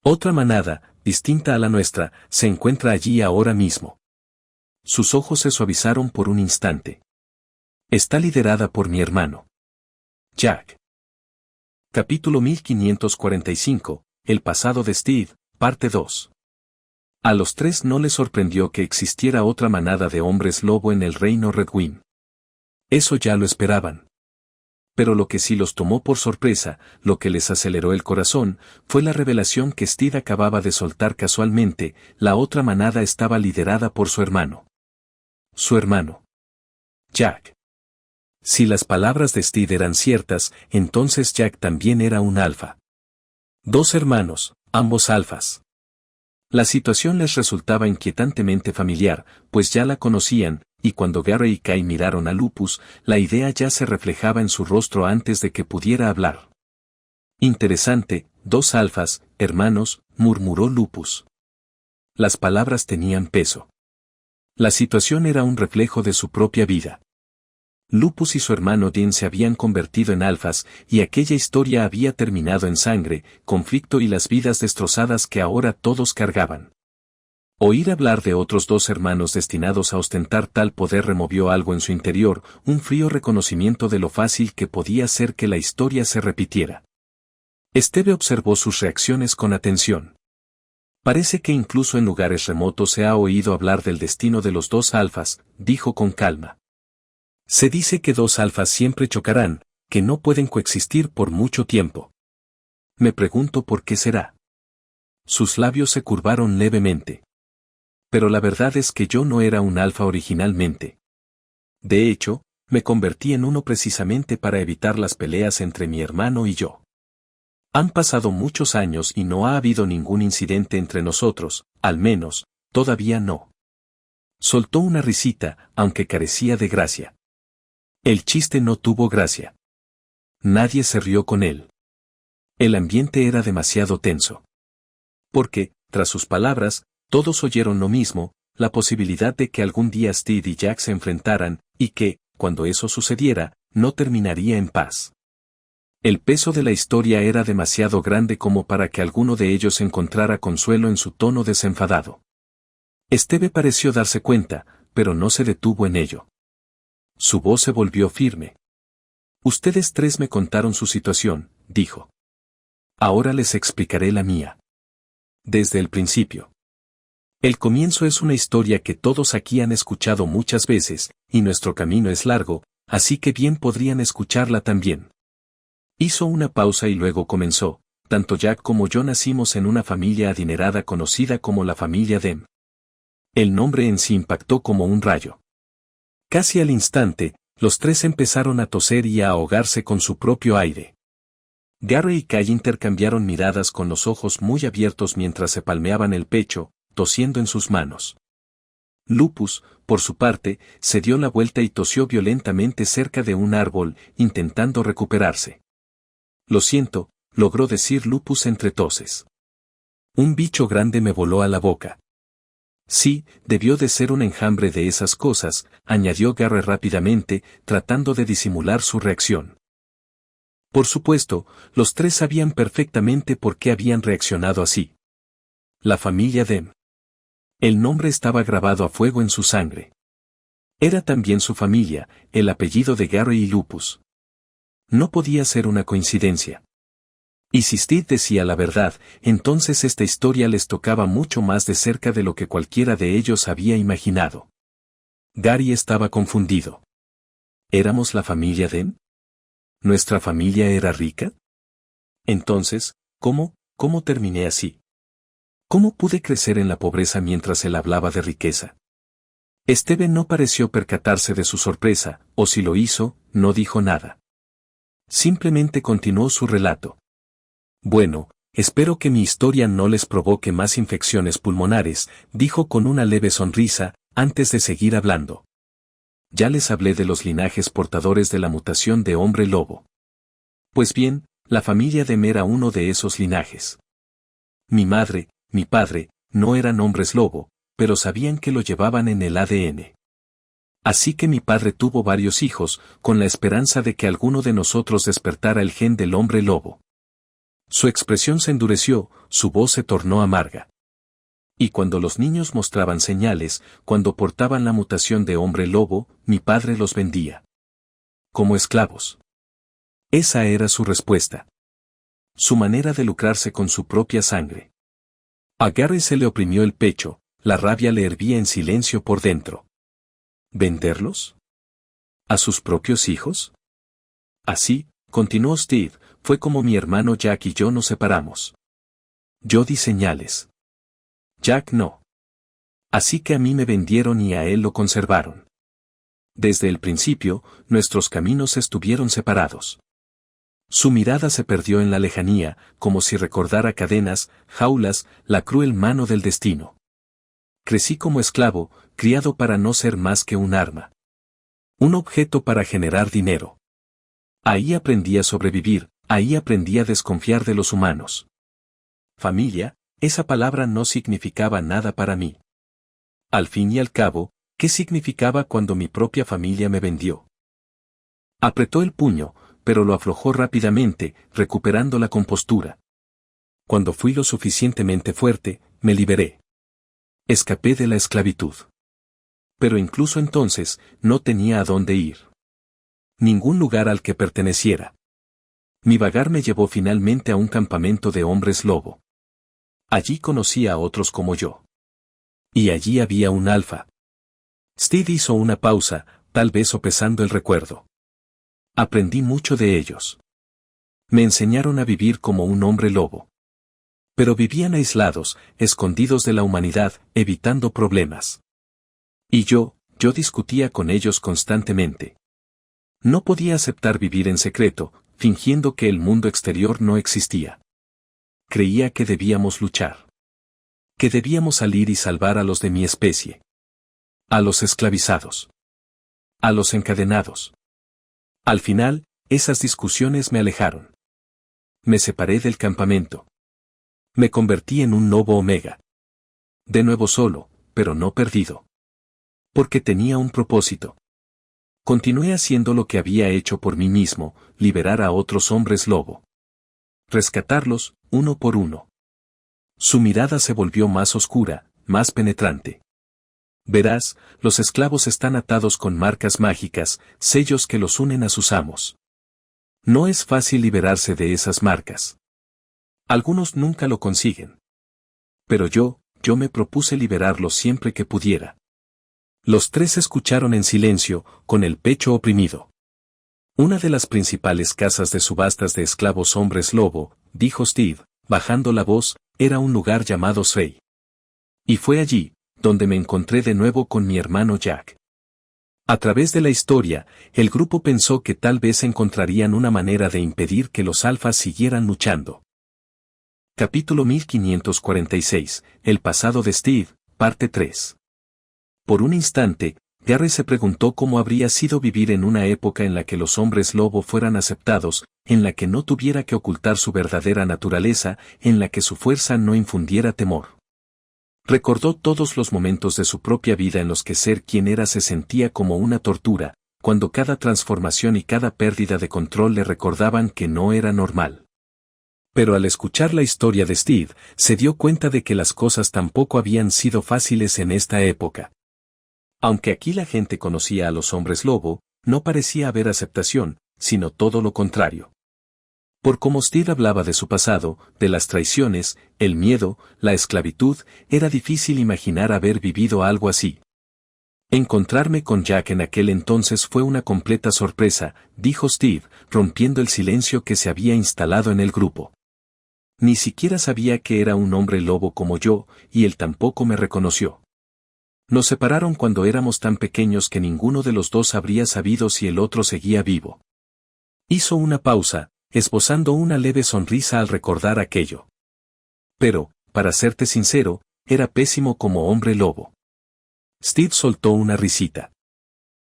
Otra manada, distinta a la nuestra, se encuentra allí ahora mismo. Sus ojos se suavizaron por un instante. Está liderada por mi hermano. Jack. Capítulo 1545, El pasado de Steve, parte 2. A los tres no les sorprendió que existiera otra manada de hombres lobo en el reino Redwing. Eso ya lo esperaban. Pero lo que sí los tomó por sorpresa, lo que les aceleró el corazón, fue la revelación que Steve acababa de soltar casualmente: la otra manada estaba liderada por su hermano. Su hermano. Jack. Si las palabras de Steve eran ciertas, entonces Jack también era un alfa. Dos hermanos, ambos alfas. La situación les resultaba inquietantemente familiar, pues ya la conocían, y cuando Gary y Kai miraron a Lupus, la idea ya se reflejaba en su rostro antes de que pudiera hablar. Interesante, dos alfas, hermanos, murmuró Lupus. Las palabras tenían peso. La situación era un reflejo de su propia vida. Lupus y su hermano Dean se habían convertido en alfas, y aquella historia había terminado en sangre, conflicto y las vidas destrozadas que ahora todos cargaban. Oír hablar de otros dos hermanos destinados a ostentar tal poder removió algo en su interior, un frío reconocimiento de lo fácil que podía ser que la historia se repitiera. Steve observó sus reacciones con atención. Parece que incluso en lugares remotos se ha oído hablar del destino de los dos alfas, dijo con calma. Se dice que dos alfas siempre chocarán, que no pueden coexistir por mucho tiempo. Me pregunto por qué será. Sus labios se curvaron levemente. Pero la verdad es que yo no era un alfa originalmente. De hecho, me convertí en uno precisamente para evitar las peleas entre mi hermano y yo. Han pasado muchos años y no ha habido ningún incidente entre nosotros, al menos, todavía no. Soltó una risita, aunque carecía de gracia. El chiste no tuvo gracia. Nadie se rió con él. El ambiente era demasiado tenso. Porque, tras sus palabras, todos oyeron lo mismo: la posibilidad de que algún día Steve y Jack se enfrentaran, y que, cuando eso sucediera, no terminaría en paz. El peso de la historia era demasiado grande como para que alguno de ellos encontrara consuelo en su tono desenfadado. Steve pareció darse cuenta, pero no se detuvo en ello. Su voz se volvió firme. Ustedes tres me contaron su situación, dijo. Ahora les explicaré la mía. Desde el principio. El comienzo es una historia que todos aquí han escuchado muchas veces, y nuestro camino es largo, así que bien podrían escucharla también. Hizo una pausa y luego comenzó: tanto Jack como yo nacimos en una familia adinerada conocida como la familia Dem. El nombre en sí impactó como un rayo. Casi al instante, los tres empezaron a toser y a ahogarse con su propio aire. Gary y Kai intercambiaron miradas con los ojos muy abiertos mientras se palmeaban el pecho, tosiendo en sus manos. Lupus, por su parte, se dio la vuelta y tosió violentamente cerca de un árbol, intentando recuperarse. Lo siento, logró decir Lupus entre toses. Un bicho grande me voló a la boca. Sí, debió de ser un enjambre de esas cosas, añadió Gary rápidamente, tratando de disimular su reacción. Por supuesto, los tres sabían perfectamente por qué habían reaccionado así. La familia Dem. El nombre estaba grabado a fuego en su sangre. Era también su familia, el apellido de Gary y Lupus. No podía ser una coincidencia. Y si Steve decía la verdad, entonces esta historia les tocaba mucho más de cerca de lo que cualquiera de ellos había imaginado. Gary estaba confundido. ¿Éramos la familia Dem? ¿Nuestra familia era rica? Entonces, ¿cómo terminé así? ¿Cómo pude crecer en la pobreza mientras él hablaba de riqueza? Steven no pareció percatarse de su sorpresa, o si lo hizo, no dijo nada. Simplemente continuó su relato. Bueno, espero que mi historia no les provoque más infecciones pulmonares, dijo con una leve sonrisa, antes de seguir hablando. Ya les hablé de los linajes portadores de la mutación de hombre lobo. Pues bien, la familia de Mer era uno de esos linajes. Mi madre, mi padre, no eran hombres lobo, pero sabían que lo llevaban en el ADN. Así que mi padre tuvo varios hijos, con la esperanza de que alguno de nosotros despertara el gen del hombre lobo. Su expresión se endureció, su voz se tornó amarga. Y cuando los niños mostraban señales, cuando portaban la mutación de hombre lobo, mi padre los vendía. Como esclavos. Esa era su respuesta. Su manera de lucrarse con su propia sangre. A Gary se le oprimió el pecho, la rabia le hervía en silencio por dentro. ¿Venderlos? ¿A sus propios hijos? Así, continuó Steve, fue como mi hermano Jack y yo nos separamos. Yo di señales. Jack no. Así que a mí me vendieron y a él lo conservaron. Desde el principio, nuestros caminos estuvieron separados. Su mirada se perdió en la lejanía, como si recordara cadenas, jaulas, la cruel mano del destino. Crecí como esclavo, criado para no ser más que un arma. Un objeto para generar dinero. Ahí aprendí a sobrevivir, ahí aprendí a desconfiar de los humanos. Familia, esa palabra no significaba nada para mí. Al fin y al cabo, ¿qué significaba cuando mi propia familia me vendió? Apretó el puño, pero lo aflojó rápidamente, recuperando la compostura. Cuando fui lo suficientemente fuerte, me liberé. Escapé de la esclavitud. Pero incluso entonces, no tenía a dónde ir. Ningún lugar al que perteneciera. Mi vagar me llevó finalmente a un campamento de hombres lobo. Allí conocí a otros como yo. Y allí había un alfa. Steve hizo una pausa, tal vez sopesando el recuerdo. Aprendí mucho de ellos. Me enseñaron a vivir como un hombre lobo. Pero vivían aislados, escondidos de la humanidad, evitando problemas. Y yo discutía con ellos constantemente. No podía aceptar vivir en secreto, fingiendo que el mundo exterior no existía. Creía que debíamos luchar. Que debíamos salir y salvar a los de mi especie. A los esclavizados. A los encadenados. Al final, esas discusiones me alejaron. Me separé del campamento. Me convertí en un lobo omega. De nuevo solo, pero no perdido. Porque tenía un propósito. Continué haciendo lo que había hecho por mí mismo, liberar a otros hombres lobo. Rescatarlos, uno por uno. Su mirada se volvió más oscura, más penetrante. Verás, los esclavos están atados con marcas mágicas, sellos que los unen a sus amos. No es fácil liberarse de esas marcas. Algunos nunca lo consiguen. Pero yo me propuse liberarlos siempre que pudiera. Los tres escucharon en silencio, con el pecho oprimido. Una de las principales casas de subastas de esclavos hombres lobo, dijo Steve, bajando la voz, era un lugar llamado Sway. Y fue allí, donde me encontré de nuevo con mi hermano Jack. A través de la historia, el grupo pensó que tal vez encontrarían una manera de impedir que los alfas siguieran luchando. Capítulo 1546, El pasado de Steve, parte 3. Por un instante, Gary se preguntó cómo habría sido vivir en una época en la que los hombres lobo fueran aceptados, en la que no tuviera que ocultar su verdadera naturaleza, en la que su fuerza no infundiera temor. Recordó todos los momentos de su propia vida en los que ser quien era se sentía como una tortura, cuando cada transformación y cada pérdida de control le recordaban que no era normal. Pero al escuchar la historia de Steve, se dio cuenta de que las cosas tampoco habían sido fáciles en esta época. Aunque aquí la gente conocía a los hombres lobo, no parecía haber aceptación, sino todo lo contrario. Por como Steve hablaba de su pasado, de las traiciones, el miedo, la esclavitud, era difícil imaginar haber vivido algo así. Encontrarme con Jack en aquel entonces fue una completa sorpresa, dijo Steve, rompiendo el silencio que se había instalado en el grupo. Ni siquiera sabía que era un hombre lobo como yo, y él tampoco me reconoció. Nos separaron cuando éramos tan pequeños que ninguno de los dos habría sabido si el otro seguía vivo. Hizo una pausa, esbozando una leve sonrisa al recordar aquello. Pero, para serte sincero, era pésimo como hombre lobo. Steve soltó una risita.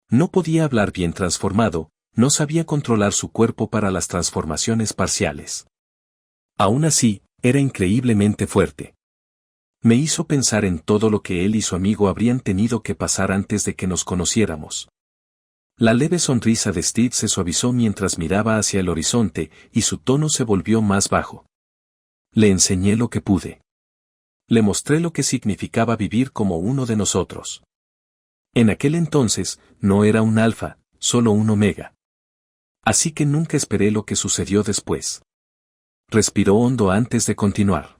No podía hablar bien transformado, no sabía controlar su cuerpo para las transformaciones parciales. Aún así, era increíblemente fuerte. Me hizo pensar en todo lo que él y su amigo habrían tenido que pasar antes de que nos conociéramos. La leve sonrisa de Steve se suavizó mientras miraba hacia el horizonte y su tono se volvió más bajo. Le enseñé lo que pude. Le mostré lo que significaba vivir como uno de nosotros. En aquel entonces, no era un alfa, solo un omega. Así que nunca esperé lo que sucedió después. Respiró hondo antes de continuar.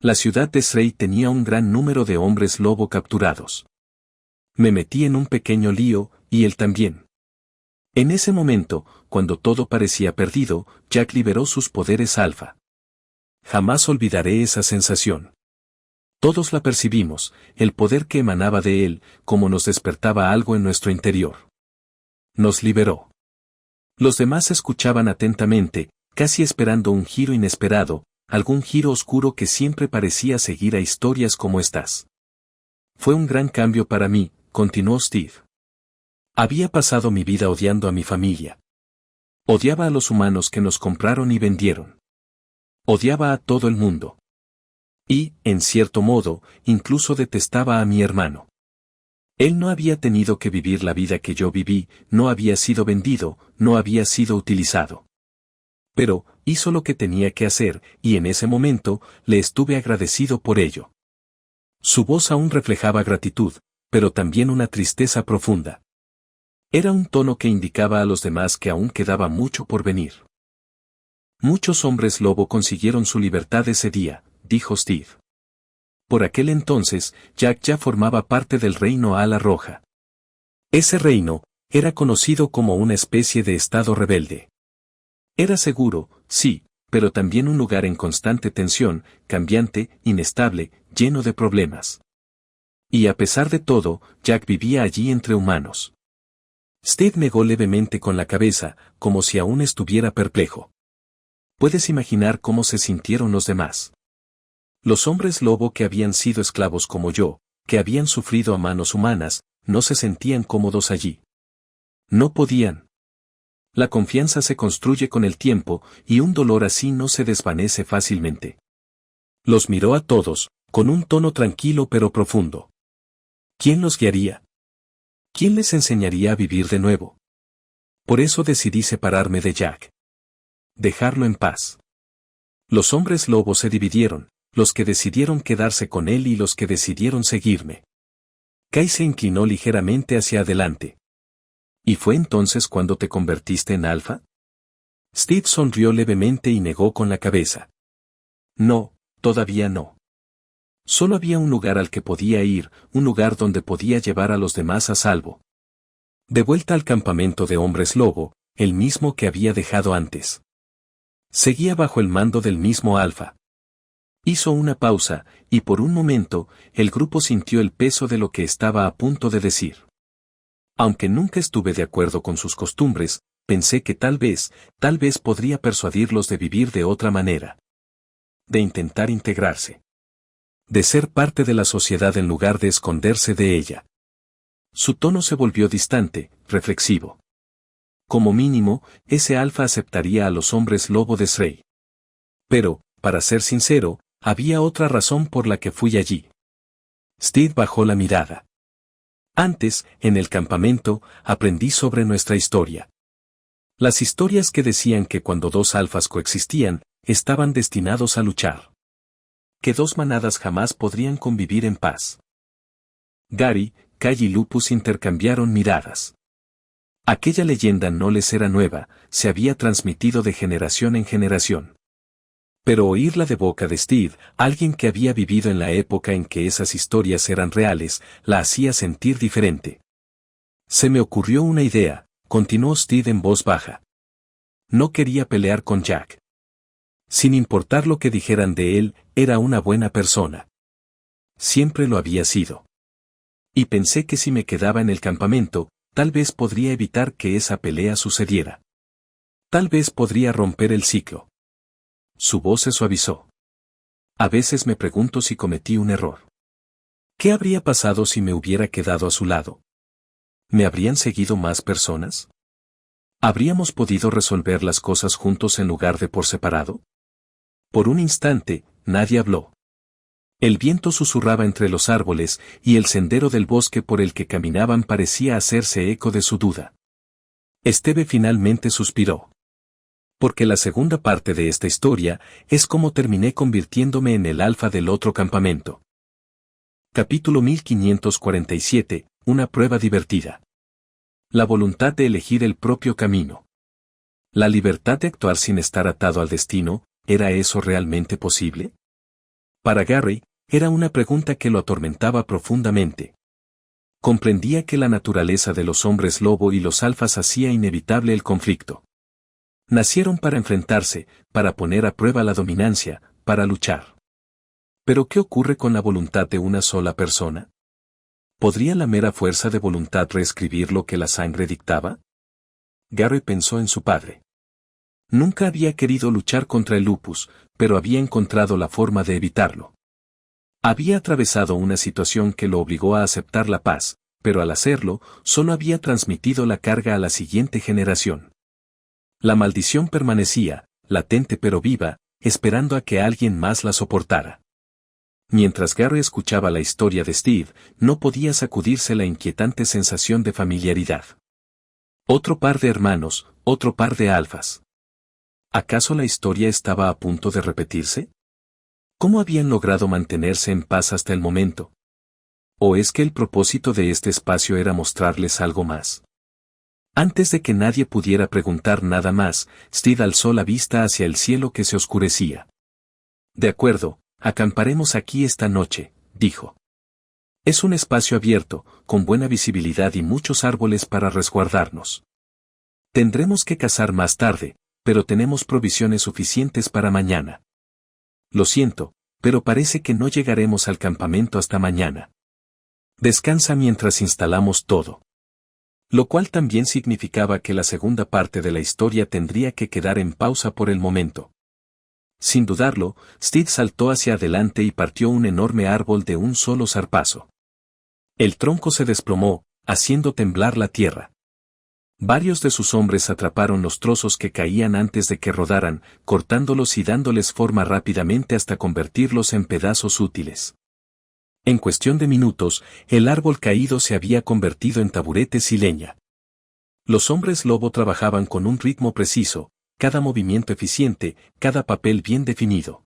La ciudad de Srey tenía un gran número de hombres lobo capturados. Me metí en un pequeño lío, y él también. En ese momento, cuando todo parecía perdido, Jack liberó sus poderes alfa. Jamás olvidaré esa sensación. Todos la percibimos, el poder que emanaba de él, como nos despertaba algo en nuestro interior. Nos liberó. Los demás escuchaban atentamente, casi esperando un giro inesperado, algún giro oscuro que siempre parecía seguir a historias como estas. Fue un gran cambio para mí, continuó Steve. Había pasado mi vida odiando a mi familia. Odiaba a los humanos que nos compraron y vendieron. Odiaba a todo el mundo. Y, en cierto modo, incluso detestaba a mi hermano. Él no había tenido que vivir la vida que yo viví, no había sido vendido, no había sido utilizado. Pero, hizo lo que tenía que hacer, y en ese momento, le estuve agradecido por ello. Su voz aún reflejaba gratitud, pero también una tristeza profunda. Era un tono que indicaba a los demás que aún quedaba mucho por venir. Muchos hombres lobo consiguieron su libertad ese día, dijo Steve. Por aquel entonces, Jack ya formaba parte del reino Ala Roja. Ese reino, era conocido como una especie de estado rebelde. Era seguro, sí, pero también un lugar en constante tensión, cambiante, inestable, lleno de problemas. Y a pesar de todo, Jack vivía allí entre humanos. Steve negó levemente con la cabeza, como si aún estuviera perplejo. ¿Puedes imaginar cómo se sintieron los demás? Los hombres lobo que habían sido esclavos como yo, que habían sufrido a manos humanas, no se sentían cómodos allí. No podían. La confianza se construye con el tiempo, y un dolor así no se desvanece fácilmente. Los miró a todos, con un tono tranquilo pero profundo. ¿Quién los guiaría? ¿Quién les enseñaría a vivir de nuevo? Por eso decidí separarme de Jack. Dejarlo en paz. Los hombres lobos se dividieron, los que decidieron quedarse con él y los que decidieron seguirme. Kai se inclinó ligeramente hacia adelante. ¿Y fue entonces cuando te convertiste en alfa? Steve sonrió levemente y negó con la cabeza. No, todavía no. Solo había un lugar al que podía ir, un lugar donde podía llevar a los demás a salvo. De vuelta al campamento de hombres lobo, el mismo que había dejado antes. Seguía bajo el mando del mismo alfa. Hizo una pausa, y por un momento, el grupo sintió el peso de lo que estaba a punto de decir. Aunque nunca estuve de acuerdo con sus costumbres, pensé que tal vez podría persuadirlos de vivir de otra manera. De intentar integrarse. De ser parte de la sociedad en lugar de esconderse de ella. Su tono se volvió distante, reflexivo. Como mínimo, ese alfa aceptaría a los hombres lobo de Srey. Pero, para ser sincero, había otra razón por la que fui allí. Steve bajó la mirada. Antes, en el campamento, aprendí sobre nuestra historia. Las historias que decían que cuando dos alfas coexistían, estaban destinados a luchar. Que dos manadas jamás podrían convivir en paz. Gary, Kai y Lupus intercambiaron miradas. Aquella leyenda no les era nueva, se había transmitido de generación en generación. Pero oírla de boca de Steve, alguien que había vivido en la época en que esas historias eran reales, la hacía sentir diferente. Se me ocurrió una idea, continuó Steve en voz baja. No quería pelear con Jack. Sin importar lo que dijeran de él, era una buena persona. Siempre lo había sido. Y pensé que si me quedaba en el campamento, tal vez podría evitar que esa pelea sucediera. Tal vez podría romper el ciclo. Su voz se suavizó. A veces me pregunto si cometí un error. ¿Qué habría pasado si me hubiera quedado a su lado? ¿Me habrían seguido más personas? ¿Habríamos podido resolver las cosas juntos en lugar de por separado? Por un instante, nadie habló. El viento susurraba entre los árboles y el sendero del bosque por el que caminaban parecía hacerse eco de su duda. Esteve finalmente suspiró. Porque la segunda parte de esta historia es cómo terminé convirtiéndome en el alfa del otro campamento. Capítulo 1547, una prueba divertida. La voluntad de elegir el propio camino. La libertad de actuar sin estar atado al destino, ¿era eso realmente posible? Para Gary, era una pregunta que lo atormentaba profundamente. Comprendía que la naturaleza de los hombres lobo y los alfas hacía inevitable el conflicto. Nacieron para enfrentarse, para poner a prueba la dominancia, para luchar. ¿Pero qué ocurre con la voluntad de una sola persona? ¿Podría la mera fuerza de voluntad reescribir lo que la sangre dictaba? Gary pensó en su padre. Nunca había querido luchar contra el lupus, pero había encontrado la forma de evitarlo. Había atravesado una situación que lo obligó a aceptar la paz, pero al hacerlo, solo había transmitido la carga a la siguiente generación. La maldición permanecía, latente pero viva, esperando a que alguien más la soportara. Mientras Gary escuchaba la historia de Steve, no podía sacudirse la inquietante sensación de familiaridad. Otro par de hermanos, otro par de alfas. ¿Acaso la historia estaba a punto de repetirse? ¿Cómo habían logrado mantenerse en paz hasta el momento? ¿O es que el propósito de este espacio era mostrarles algo más? Antes de que nadie pudiera preguntar nada más, Steve alzó la vista hacia el cielo que se oscurecía. De acuerdo, acamparemos aquí esta noche, dijo. Es un espacio abierto, con buena visibilidad y muchos árboles para resguardarnos. Tendremos que cazar más tarde, pero tenemos provisiones suficientes para mañana. Lo siento, pero parece que no llegaremos al campamento hasta mañana. Descansa mientras instalamos todo. Lo cual también significaba que la segunda parte de la historia tendría que quedar en pausa por el momento. Sin dudarlo, Steve saltó hacia adelante y partió un enorme árbol de un solo zarpazo. El tronco se desplomó, haciendo temblar la tierra. Varios de sus hombres atraparon los trozos que caían antes de que rodaran, cortándolos y dándoles forma rápidamente hasta convertirlos en pedazos útiles. En cuestión de minutos, el árbol caído se había convertido en taburetes y leña. Los hombres lobo trabajaban con un ritmo preciso, cada movimiento eficiente, cada papel bien definido.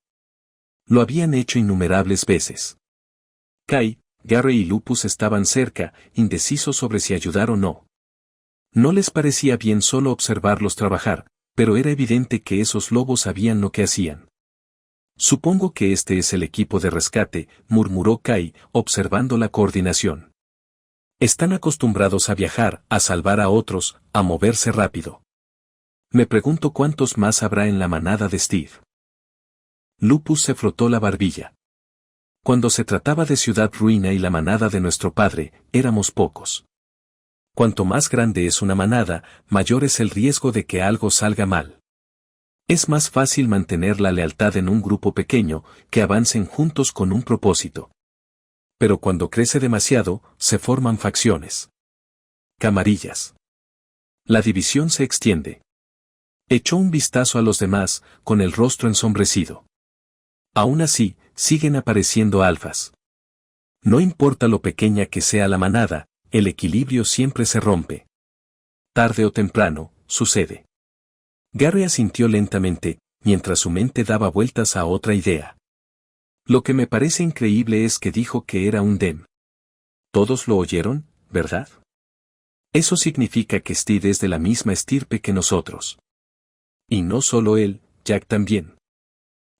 Lo habían hecho innumerables veces. Kai, Gary y Lupus estaban cerca, indecisos sobre si ayudar o no. No les parecía bien solo observarlos trabajar, pero era evidente que esos lobos sabían lo que hacían. Supongo que este es el equipo de rescate, murmuró Kai, observando la coordinación. Están acostumbrados a viajar, a salvar a otros, a moverse rápido. Me pregunto cuántos más habrá en la manada de Steve. Lupus se frotó la barbilla. Cuando se trataba de Ciudad Ruina y la manada de nuestro padre, éramos pocos. Cuanto más grande es una manada, mayor es el riesgo de que algo salga mal. Es más fácil mantener la lealtad en un grupo pequeño, que avancen juntos con un propósito. Pero cuando crece demasiado, se forman facciones. Camarillas. La división se extiende. Echó un vistazo a los demás, con el rostro ensombrecido. Aún así, siguen apareciendo alfas. No importa lo pequeña que sea la manada, el equilibrio siempre se rompe. Tarde o temprano, sucede. Gary asintió lentamente, mientras su mente daba vueltas a otra idea. Lo que me parece increíble es que dijo que era un Dem. Todos lo oyeron, ¿verdad? Eso significa que Steve es de la misma estirpe que nosotros. Y no solo él, Jack también.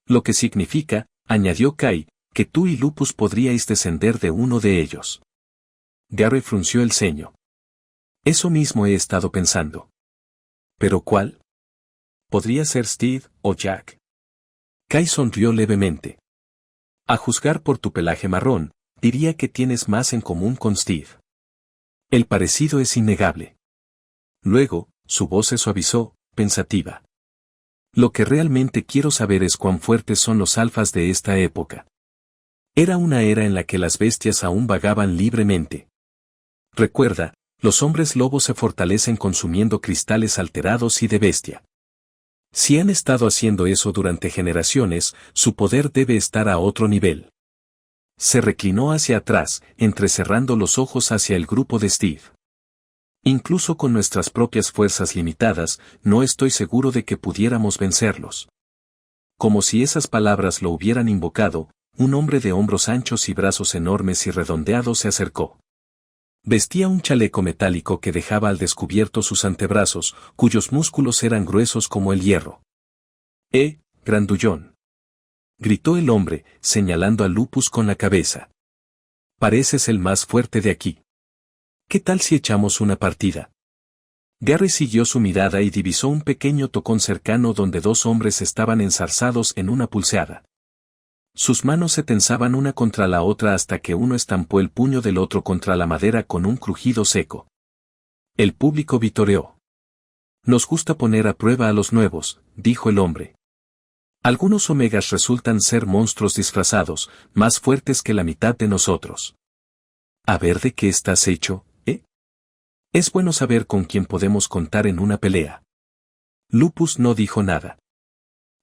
Lo que significa, añadió Kai, que tú y Lupus podríais descender de uno de ellos. Gary frunció el ceño. Eso mismo he estado pensando. ¿Pero cuál? Podría ser Steve o Jack. Kai sonrió levemente. A juzgar por tu pelaje marrón, diría que tienes más en común con Steve. El parecido es innegable. Luego, su voz se suavizó, pensativa. Lo que realmente quiero saber es cuán fuertes son los alfas de esta época. Era una era en la que las bestias aún vagaban libremente. Recuerda, los hombres lobos se fortalecen consumiendo cristales alterados y de bestia. Si han estado haciendo eso durante generaciones, su poder debe estar a otro nivel. Se reclinó hacia atrás, entrecerrando los ojos hacia el grupo de Steve. Incluso con nuestras propias fuerzas limitadas, no estoy seguro de que pudiéramos vencerlos. Como si esas palabras lo hubieran invocado, un hombre de hombros anchos y brazos enormes y redondeados se acercó. Vestía un chaleco metálico que dejaba al descubierto sus antebrazos, cuyos músculos eran gruesos como el hierro. Grandullón! Gritó el hombre, señalando a Lupus con la cabeza. Pareces el más fuerte de aquí. ¿Qué tal si echamos una partida? Garry siguió su mirada y divisó un pequeño tocón cercano donde dos hombres estaban enzarzados en una pulseada. Sus manos se tensaban una contra la otra hasta que uno estampó el puño del otro contra la madera con un crujido seco. El público vitoreó. Nos gusta poner a prueba a los nuevos, dijo el hombre. Algunos omegas resultan ser monstruos disfrazados, más fuertes que la mitad de nosotros. A ver de qué estás hecho, ¿eh? Es bueno saber con quién podemos contar en una pelea. Lupus no dijo nada.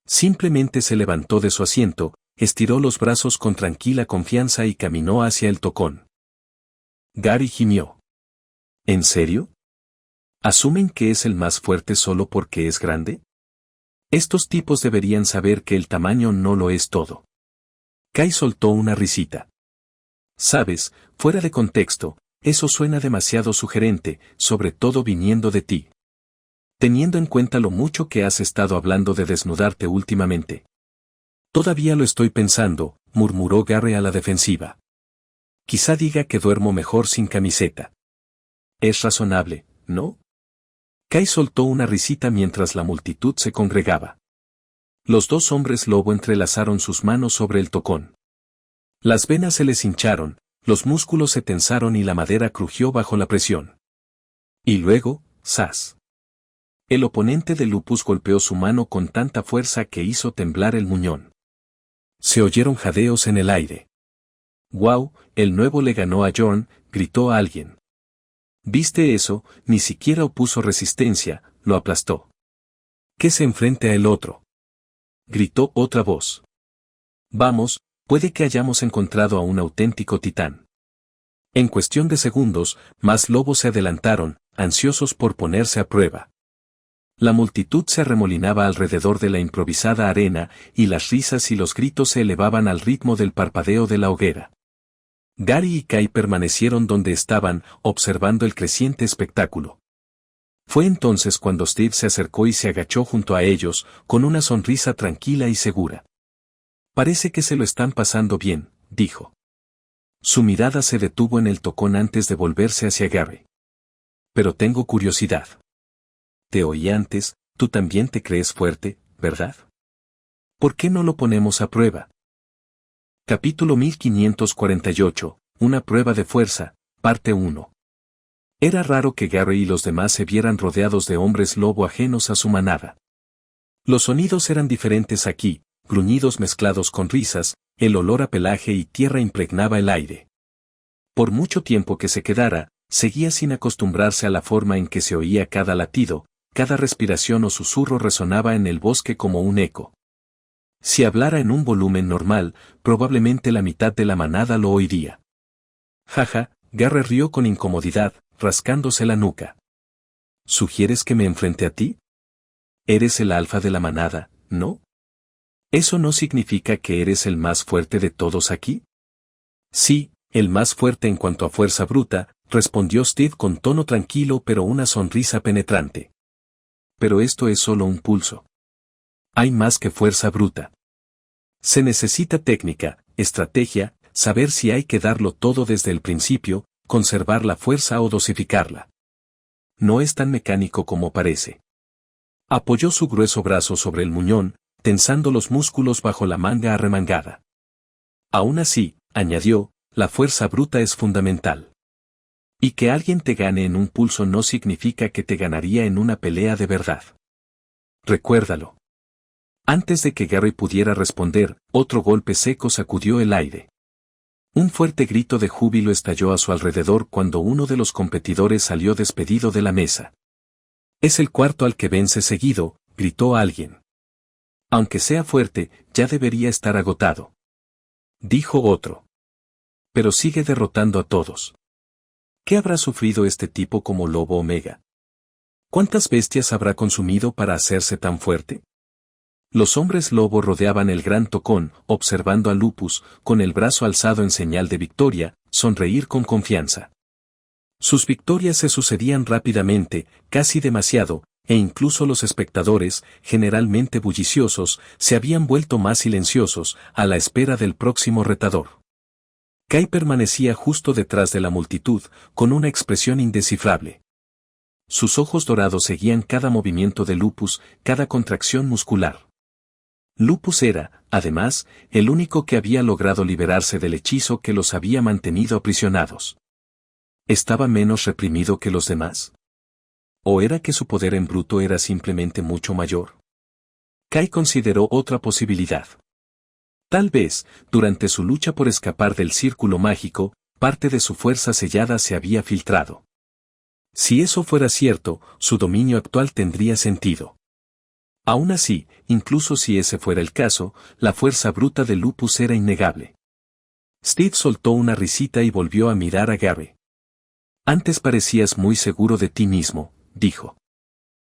Simplemente se levantó de su asiento, estiró los brazos con tranquila confianza y caminó hacia el tocón. Garry gimió. ¿En serio? ¿Asumen que es el más fuerte solo porque es grande? Estos tipos deberían saber que el tamaño no lo es todo. Kai soltó una risita. Sabes, fuera de contexto, eso suena demasiado sugerente, sobre todo viniendo de ti. Teniendo en cuenta lo mucho que has estado hablando de desnudarte últimamente. Todavía lo estoy pensando, murmuró Garry a la defensiva. Quizá diga que duermo mejor sin camiseta. Es razonable, ¿no? Kai soltó una risita mientras la multitud se congregaba. Los dos hombres lobo entrelazaron sus manos sobre el tocón. Las venas se les hincharon, los músculos se tensaron y la madera crujió bajo la presión. Y luego, ¡zas! El oponente de Lupus golpeó su mano con tanta fuerza que hizo temblar el muñón. Se oyeron jadeos en el aire. «¡Guau! El nuevo le ganó a Jorn», gritó alguien. «¿Viste eso? Ni siquiera opuso resistencia, lo aplastó». «Que se enfrente a el otro», gritó otra voz. «Vamos, puede que hayamos encontrado a un auténtico titán». En cuestión de segundos, más lobos se adelantaron, ansiosos por ponerse a prueba. La multitud se arremolinaba alrededor de la improvisada arena, y las risas y los gritos se elevaban al ritmo del parpadeo de la hoguera. Garry y Kai permanecieron donde estaban, observando el creciente espectáculo. Fue entonces cuando Steve se acercó y se agachó junto a ellos, con una sonrisa tranquila y segura. «Parece que se lo están pasando bien», dijo. Su mirada se detuvo en el tocón antes de volverse hacia Garry. «Pero tengo curiosidad. Te oí antes, tú también te crees fuerte, ¿verdad? ¿Por qué no lo ponemos a prueba?» Capítulo 1548, una prueba de fuerza, parte 1. Era raro que Garry y los demás se vieran rodeados de hombres lobo ajenos a su manada. Los sonidos eran diferentes aquí, gruñidos mezclados con risas, el olor a pelaje y tierra impregnaba el aire. Por mucho tiempo que se quedara, seguía sin acostumbrarse a la forma en que se oía cada latido, cada respiración o susurro resonaba en el bosque como un eco. Si hablara en un volumen normal, probablemente la mitad de la manada lo oiría. Jaja, Garry rió con incomodidad, rascándose la nuca. ¿Sugieres que me enfrente a ti? Eres el alfa de la manada, ¿no? ¿Eso no significa que eres el más fuerte de todos aquí? Sí, el más fuerte en cuanto a fuerza bruta, respondió Steve con tono tranquilo pero una sonrisa penetrante. Pero esto es solo un pulso. Hay más que fuerza bruta. Se necesita técnica, estrategia, saber si hay que darlo todo desde el principio, conservar la fuerza o dosificarla. No es tan mecánico como parece. Apoyó su grueso brazo sobre el muñón, tensando los músculos bajo la manga arremangada. Aún así, añadió, la fuerza bruta es fundamental. Y que alguien te gane en un pulso no significa que te ganaría en una pelea de verdad. Recuérdalo. Antes de que Gary pudiera responder, otro golpe seco sacudió el aire. Un fuerte grito de júbilo estalló a su alrededor cuando uno de los competidores salió despedido de la mesa. Es el cuarto al que vence seguido, gritó alguien. Aunque sea fuerte, ya debería estar agotado. Dijo otro. Pero sigue derrotando a todos. ¿Qué habrá sufrido este tipo como Lobo Omega? ¿Cuántas bestias habrá consumido para hacerse tan fuerte? Los hombres lobo rodeaban el gran tocón, observando a Lupus, con el brazo alzado en señal de victoria, sonreír con confianza. Sus victorias se sucedían rápidamente, casi demasiado, e incluso los espectadores, generalmente bulliciosos, se habían vuelto más silenciosos, a la espera del próximo retador. Kai permanecía justo detrás de la multitud, con una expresión indescifrable. Sus ojos dorados seguían cada movimiento de Lupus, cada contracción muscular. Lupus era, además, el único que había logrado liberarse del hechizo que los había mantenido aprisionados. ¿Estaba menos reprimido que los demás? ¿O era que su poder en bruto era simplemente mucho mayor? Kai consideró otra posibilidad. Tal vez, durante su lucha por escapar del círculo mágico, parte de su fuerza sellada se había filtrado. Si eso fuera cierto, su dominio actual tendría sentido. Aún así, incluso si ese fuera el caso, la fuerza bruta de Lupus era innegable. Steve soltó una risita y volvió a mirar a Gary. Antes parecías muy seguro de ti mismo, dijo.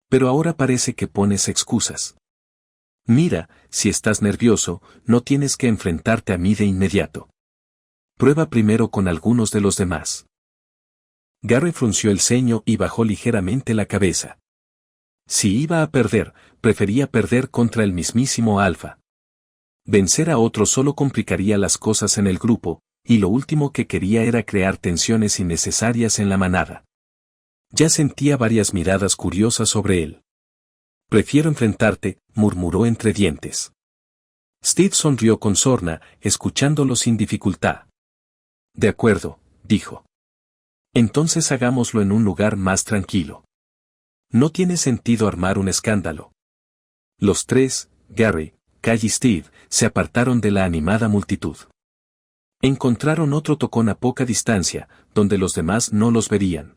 Pero ahora parece que pones excusas. Mira, si estás nervioso, no tienes que enfrentarte a mí de inmediato. Prueba primero con algunos de los demás. Gary frunció el ceño y bajó ligeramente la cabeza. Si iba a perder, prefería perder contra el mismísimo Alpha. Vencer a otro solo complicaría las cosas en el grupo, y lo último que quería era crear tensiones innecesarias en la manada. Ya sentía varias miradas curiosas sobre él. Prefiero enfrentarte, murmuró entre dientes. Steve sonrió con sorna, escuchándolo sin dificultad. De acuerdo, dijo. Entonces hagámoslo en un lugar más tranquilo. No tiene sentido armar un escándalo. Los tres, Gary, Kai y Steve, se apartaron de la animada multitud. Encontraron otro tocón a poca distancia, donde los demás no los verían.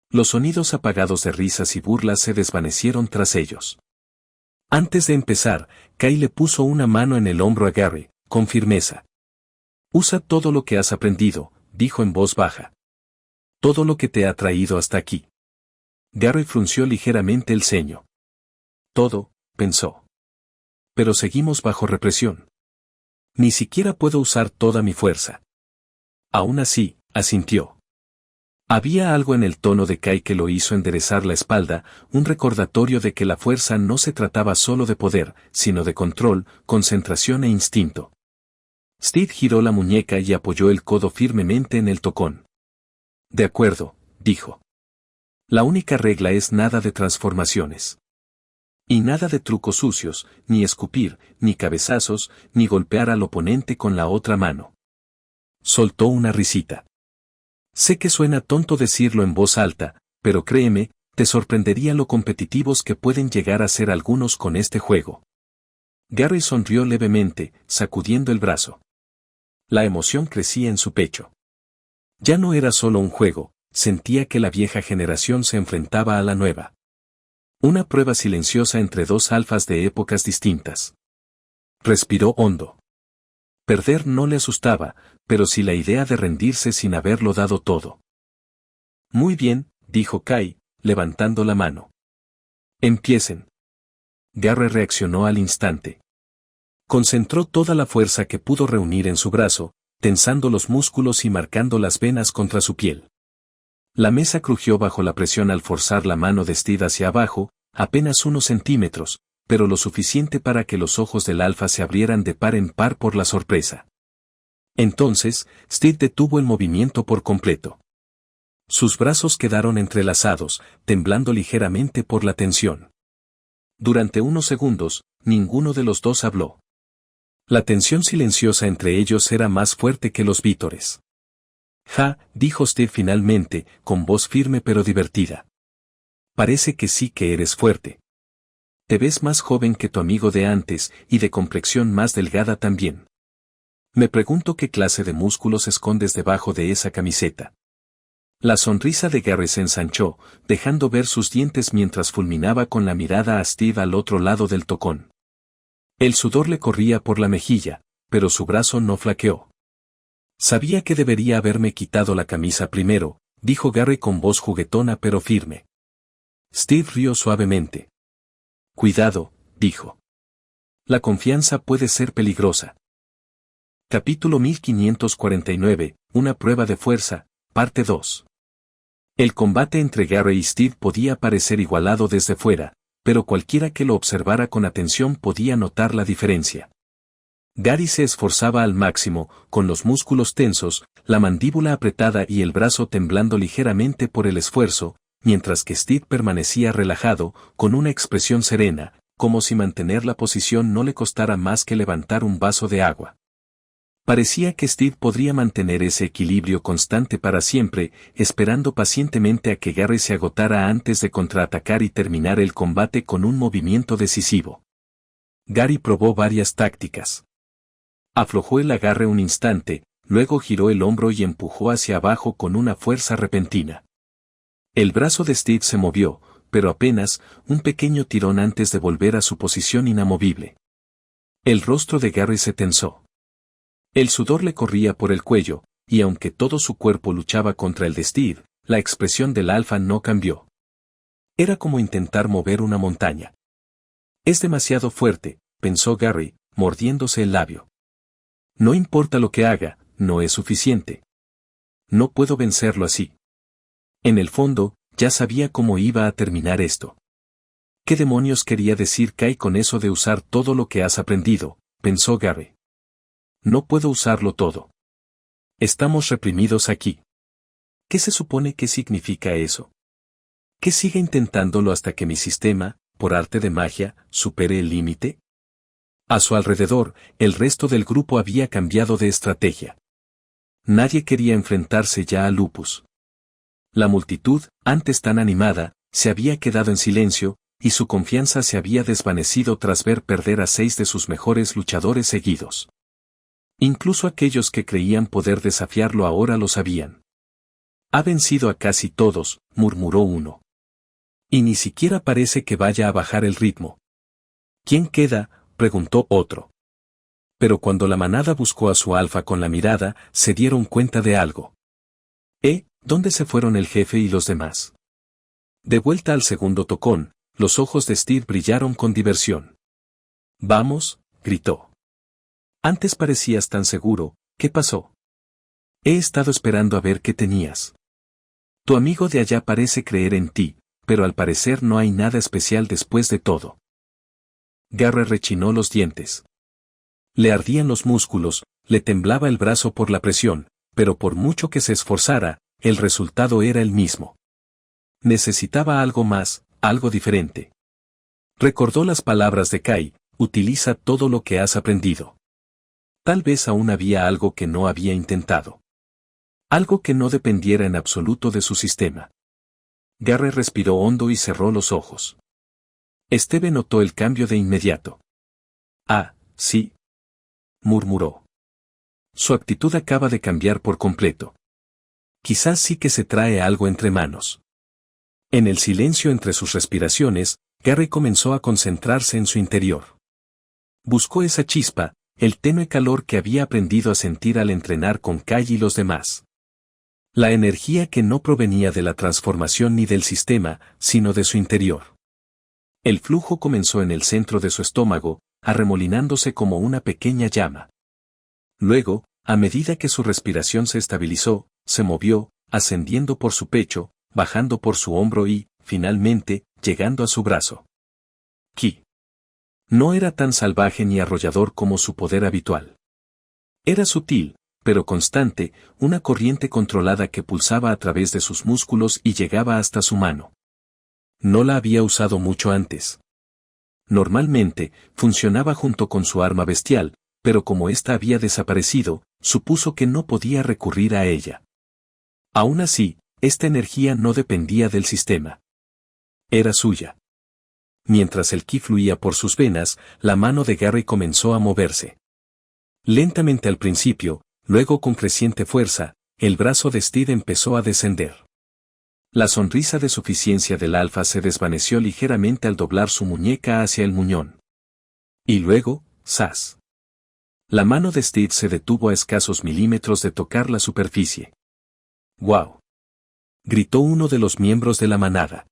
Los sonidos apagados de risas y burlas se desvanecieron tras ellos. Antes de empezar, Kai le puso una mano en el hombro a Gary, con firmeza. Usa todo lo que has aprendido, dijo en voz baja. Todo lo que te ha traído hasta aquí. Gary frunció ligeramente el ceño. Todo, pensó. Pero seguimos bajo represión. Ni siquiera puedo usar toda mi fuerza. Aún así, asintió. Había algo en el tono de Kai que lo hizo enderezar la espalda, un recordatorio de que la fuerza no se trataba solo de poder, sino de control, concentración e instinto. Steve giró la muñeca y apoyó el codo firmemente en el tocón. De acuerdo, dijo. La única regla es nada de transformaciones. Y nada de trucos sucios, ni escupir, ni cabezazos, ni golpear al oponente con la otra mano. Soltó una risita. Sé que suena tonto decirlo en voz alta, pero créeme, te sorprendería lo competitivos que pueden llegar a ser algunos con este juego. Gary sonrió levemente, sacudiendo el brazo. La emoción crecía en su pecho. Ya no era solo un juego, sentía que la vieja generación se enfrentaba a la nueva. Una prueba silenciosa entre dos alfas de épocas distintas. Respiró hondo. Perder no le asustaba, pero sí la idea de rendirse sin haberlo dado todo. Muy bien, dijo Kai, levantando la mano. Empiecen. Gary reaccionó al instante. Concentró toda la fuerza que pudo reunir en su brazo, tensando los músculos y marcando las venas contra su piel. La mesa crujió bajo la presión al forzar la mano de Steve hacia abajo, apenas unos centímetros, pero lo suficiente para que los ojos del alfa se abrieran de par en par por la sorpresa. Entonces, Steve detuvo el movimiento por completo. Sus brazos quedaron entrelazados, temblando ligeramente por la tensión. Durante unos segundos, ninguno de los dos habló. La tensión silenciosa entre ellos era más fuerte que los vítores. Ja, dijo Steve finalmente, con voz firme pero divertida. Parece que sí que eres fuerte. Te ves más joven que tu amigo de antes y de complexión más delgada también. Me pregunto qué clase de músculos escondes debajo de esa camiseta. La sonrisa de Gary se ensanchó, dejando ver sus dientes mientras fulminaba con la mirada a Steve al otro lado del tocón. El sudor le corría por la mejilla, pero su brazo no flaqueó. Sabía que debería haberme quitado la camisa primero, dijo Gary con voz juguetona pero firme. Steve rió suavemente. Cuidado, dijo. La confianza puede ser peligrosa. Capítulo 1549, una prueba de fuerza, parte 2. El combate entre Gary y Steve podía parecer igualado desde fuera, pero cualquiera que lo observara con atención podía notar la diferencia. Gary se esforzaba al máximo, con los músculos tensos, la mandíbula apretada y el brazo temblando ligeramente por el esfuerzo, mientras que Steve permanecía relajado, con una expresión serena, como si mantener la posición no le costara más que levantar un vaso de agua. Parecía que Steve podría mantener ese equilibrio constante para siempre, esperando pacientemente a que Gary se agotara antes de contraatacar y terminar el combate con un movimiento decisivo. Gary probó varias tácticas. Aflojó el agarre un instante, luego giró el hombro y empujó hacia abajo con una fuerza repentina. El brazo de Steve se movió, pero apenas, un pequeño tirón antes de volver a su posición inamovible. El rostro de Gary se tensó. El sudor le corría por el cuello, y aunque todo su cuerpo luchaba contra el de Steve, la expresión del alfa no cambió. Era como intentar mover una montaña. Es demasiado fuerte, pensó Gary, mordiéndose el labio. No importa lo que haga, no es suficiente. No puedo vencerlo así. En el fondo, ya sabía cómo iba a terminar esto. ¿Qué demonios quería decir Kai con eso de usar todo lo que has aprendido?, pensó Gary. No puedo usarlo todo. Estamos reprimidos aquí. ¿Qué se supone que significa eso? ¿Que siga intentándolo hasta que mi sistema, por arte de magia, supere el límite? A su alrededor, el resto del grupo había cambiado de estrategia. Nadie quería enfrentarse ya a Lupus. La multitud, antes tan animada, se había quedado en silencio, y su confianza se había desvanecido tras ver perder a 6 de sus mejores luchadores seguidos. Incluso aquellos que creían poder desafiarlo ahora lo sabían. Ha vencido a casi todos, murmuró uno. Y ni siquiera parece que vaya a bajar el ritmo. ¿Quién queda?, preguntó otro. Pero cuando la manada buscó a su alfa con la mirada, se dieron cuenta de algo. ¿Dónde se fueron el jefe y los demás? De vuelta al segundo tocón, los ojos de Steve brillaron con diversión. Vamos, gritó. Antes parecías tan seguro, ¿qué pasó? He estado esperando a ver qué tenías. Tu amigo de allá parece creer en ti, pero al parecer no hay nada especial después de todo. Gary rechinó los dientes. Le ardían los músculos, le temblaba el brazo por la presión, pero por mucho que se esforzara, el resultado era el mismo. Necesitaba algo más, algo diferente. Recordó las palabras de Kai, utiliza todo lo que has aprendido. Tal vez aún había algo que no había intentado. Algo que no dependiera en absoluto de su sistema. Gary respiró hondo y cerró los ojos. Steve notó el cambio de inmediato. Ah, sí, murmuró. Su actitud acaba de cambiar por completo. Quizás sí que se trae algo entre manos. En el silencio entre sus respiraciones, Gary comenzó a concentrarse en su interior. Buscó esa chispa, el tenue calor que había aprendido a sentir al entrenar con Kai y los demás. La energía que no provenía de la transformación ni del sistema, sino de su interior. El flujo comenzó en el centro de su estómago, arremolinándose como una pequeña llama. Luego, a medida que su respiración se estabilizó, se movió, ascendiendo por su pecho, bajando por su hombro y, finalmente, llegando a su brazo. Ki. No era tan salvaje ni arrollador como su poder habitual. Era sutil, pero constante, una corriente controlada que pulsaba a través de sus músculos y llegaba hasta su mano. No la había usado mucho antes. Normalmente, funcionaba junto con su arma bestial, pero como ésta había desaparecido, supuso que no podía recurrir a ella. Aún así, esta energía no dependía del sistema. Era suya. Mientras el ki fluía por sus venas, la mano de Gary comenzó a moverse. Lentamente al principio, luego con creciente fuerza, el brazo de Steve empezó a descender. La sonrisa de suficiencia del alfa se desvaneció ligeramente al doblar su muñeca hacia el muñón. Y luego, ¡zas! La mano de Steve se detuvo a escasos milímetros de tocar la superficie. ¡Guau! Gritó uno de los miembros de la manada.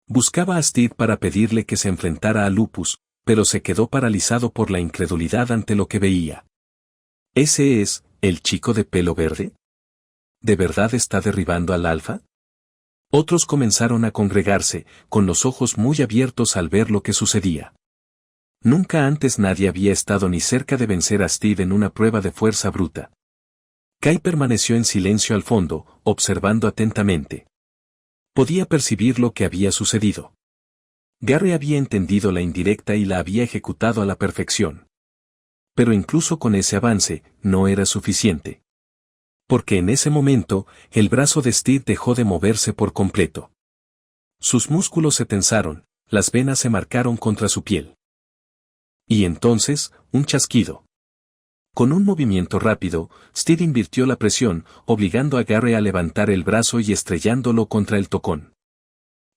Buscaba a Steve para pedirle que se enfrentara a Lupus, pero se quedó paralizado por la incredulidad ante lo que veía. ¿Ese es, el chico de pelo verde? ¿De verdad está derribando al alfa? Otros comenzaron a congregarse, con los ojos muy abiertos al ver lo que sucedía. Nunca antes nadie había estado ni cerca de vencer a Steve en una prueba de fuerza bruta. Kai permaneció en silencio al fondo, observando atentamente. Podía percibir lo que había sucedido. Gary había entendido la indirecta y la había ejecutado a la perfección. Pero incluso con ese avance, no era suficiente. Porque en ese momento, el brazo de Steve dejó de moverse por completo. Sus músculos se tensaron, las venas se marcaron contra su piel. Y entonces, un chasquido. Con un movimiento rápido, Steve invirtió la presión, obligando a Gary a levantar el brazo y estrellándolo contra el tocón.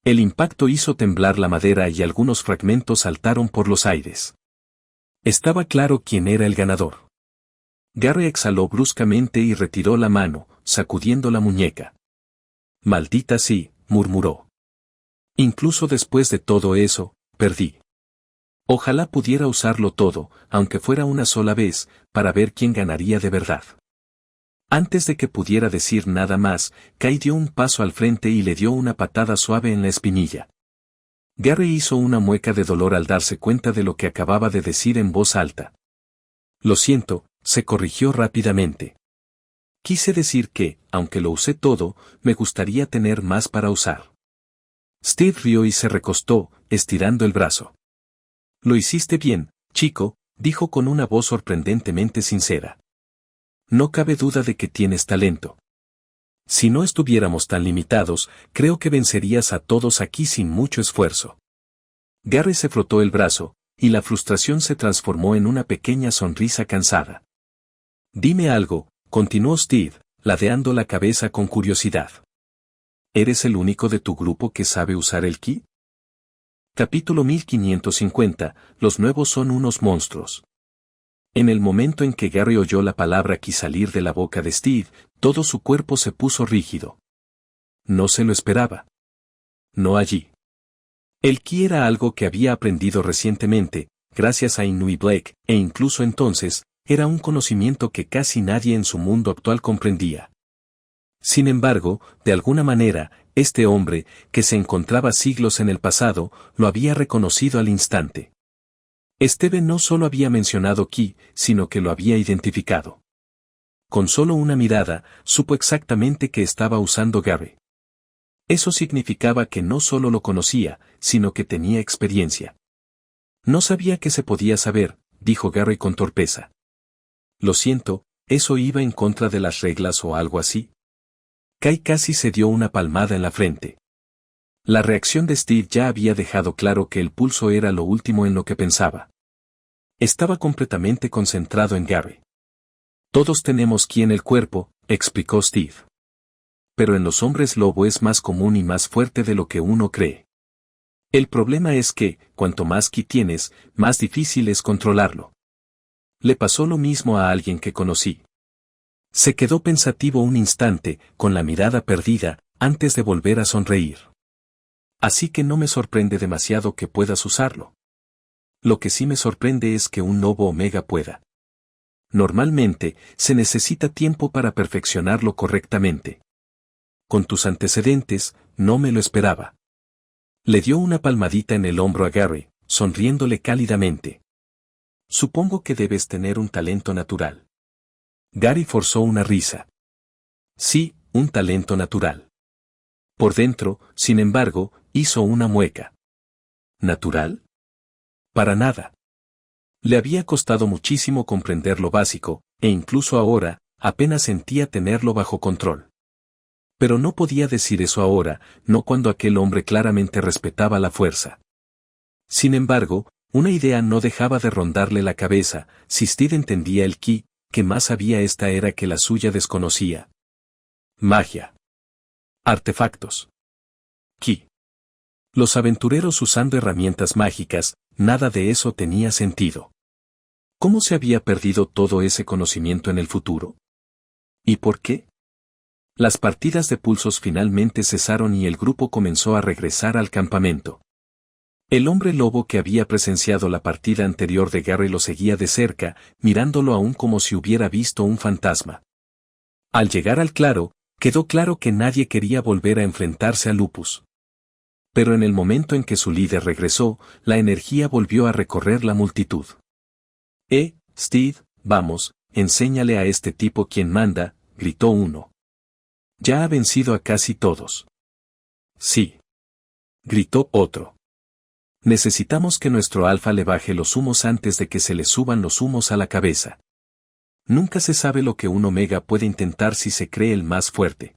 El impacto hizo temblar la madera y algunos fragmentos saltaron por los aires. Estaba claro quién era el ganador. Gary exhaló bruscamente y retiró la mano, sacudiendo la muñeca. «Maldita sí», murmuró. «Incluso después de todo eso, perdí. Ojalá pudiera usarlo todo, aunque fuera una sola vez, para ver quién ganaría de verdad». Antes de que pudiera decir nada más, Kai dio un paso al frente y le dio una patada suave en la espinilla. Gary hizo una mueca de dolor al darse cuenta de lo que acababa de decir en voz alta. «Lo siento», se corrigió rápidamente. «Quise decir que, aunque lo usé todo, me gustaría tener más para usar». Steve rió y se recostó, estirando el brazo. «Lo hiciste bien, chico», dijo con una voz sorprendentemente sincera. «No cabe duda de que tienes talento. Si no estuviéramos tan limitados, creo que vencerías a todos aquí sin mucho esfuerzo». Gary se frotó el brazo, y la frustración se transformó en una pequeña sonrisa cansada. «Dime algo», continuó Steve, ladeando la cabeza con curiosidad. «¿Eres el único de tu grupo que sabe usar el ki?» Capítulo 1550, los nuevos son unos monstruos. En el momento en que Gary oyó la palabra ki salir de la boca de Steve, todo su cuerpo se puso rígido. No se lo esperaba. No allí. El ki era algo que había aprendido recientemente, gracias a Inui Black, e incluso entonces, era un conocimiento que casi nadie en su mundo actual comprendía. Sin embargo, de alguna manera, este hombre, que se encontraba siglos en el pasado, lo había reconocido al instante. Steve no solo había mencionado ki, sino que lo había identificado. Con solo una mirada, supo exactamente que estaba usando Gary. Eso significaba que no solo lo conocía, sino que tenía experiencia. «No sabía que se podía saber», dijo Gary con torpeza. «Lo siento, ¿eso iba en contra de las reglas o algo así?» Kai casi se dio una palmada en la frente. La reacción de Steve ya había dejado claro que el pulso era lo último en lo que pensaba. Estaba completamente concentrado en Gary. «Todos tenemos ki en el cuerpo», explicó Steve. «Pero en los hombres lobo es más común y más fuerte de lo que uno cree. El problema es que, cuanto más ki tienes, más difícil es controlarlo». Le pasó lo mismo a alguien que conocí. Se quedó pensativo un instante, con la mirada perdida, antes de volver a sonreír. «Así que no me sorprende demasiado que puedas usarlo. Lo que sí me sorprende es que un lobo omega pueda. Normalmente, se necesita tiempo para perfeccionarlo correctamente. Con tus antecedentes, no me lo esperaba». Le dio una palmadita en el hombro a Gary, sonriéndole cálidamente. «Supongo que debes tener un talento natural». Gary forzó una risa. «Sí, un talento natural». Por dentro, sin embargo, hizo una mueca. «¿Natural? Para nada. Le había costado muchísimo comprender lo básico, e incluso ahora, apenas sentía tenerlo bajo control. Pero no podía decir eso ahora, no cuando aquel hombre claramente respetaba la fuerza. Sin embargo, una idea no dejaba de rondarle la cabeza: si Steve entendía el ki, ¿qué más había esta era que la suya desconocía? Magia. Artefactos. Ki. Los aventureros usando herramientas mágicas, nada de eso tenía sentido. ¿Cómo se había perdido todo ese conocimiento en el futuro? ¿Y por qué? Las partidas de pulsos finalmente cesaron y el grupo comenzó a regresar al campamento. El hombre lobo que había presenciado la partida anterior de Gary lo seguía de cerca, mirándolo aún como si hubiera visto un fantasma. Al llegar al claro, quedó claro que nadie quería volver a enfrentarse a Lupus. Pero en el momento en que su líder regresó, la energía volvió a recorrer la multitud. Steve, vamos, enséñale a este tipo quién manda, gritó uno. Ya ha vencido a casi todos. Sí. Gritó otro. Necesitamos que nuestro alfa le baje los humos antes de que se le suban los humos a la cabeza. Nunca se sabe lo que un omega puede intentar si se cree el más fuerte.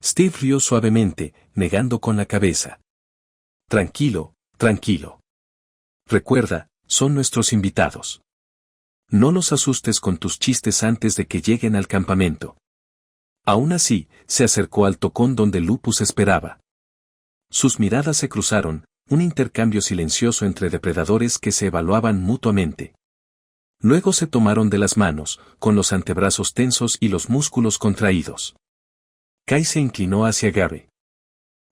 Steve rió suavemente, negando con la cabeza. Tranquilo, tranquilo. Recuerda, son nuestros invitados. No los asustes con tus chistes antes de que lleguen al campamento. Aún así, se acercó al tocón donde Lupus esperaba. Sus miradas se cruzaron, un intercambio silencioso entre depredadores que se evaluaban mutuamente. Luego se tomaron de las manos, con los antebrazos tensos y los músculos contraídos. Kai se inclinó hacia Gary.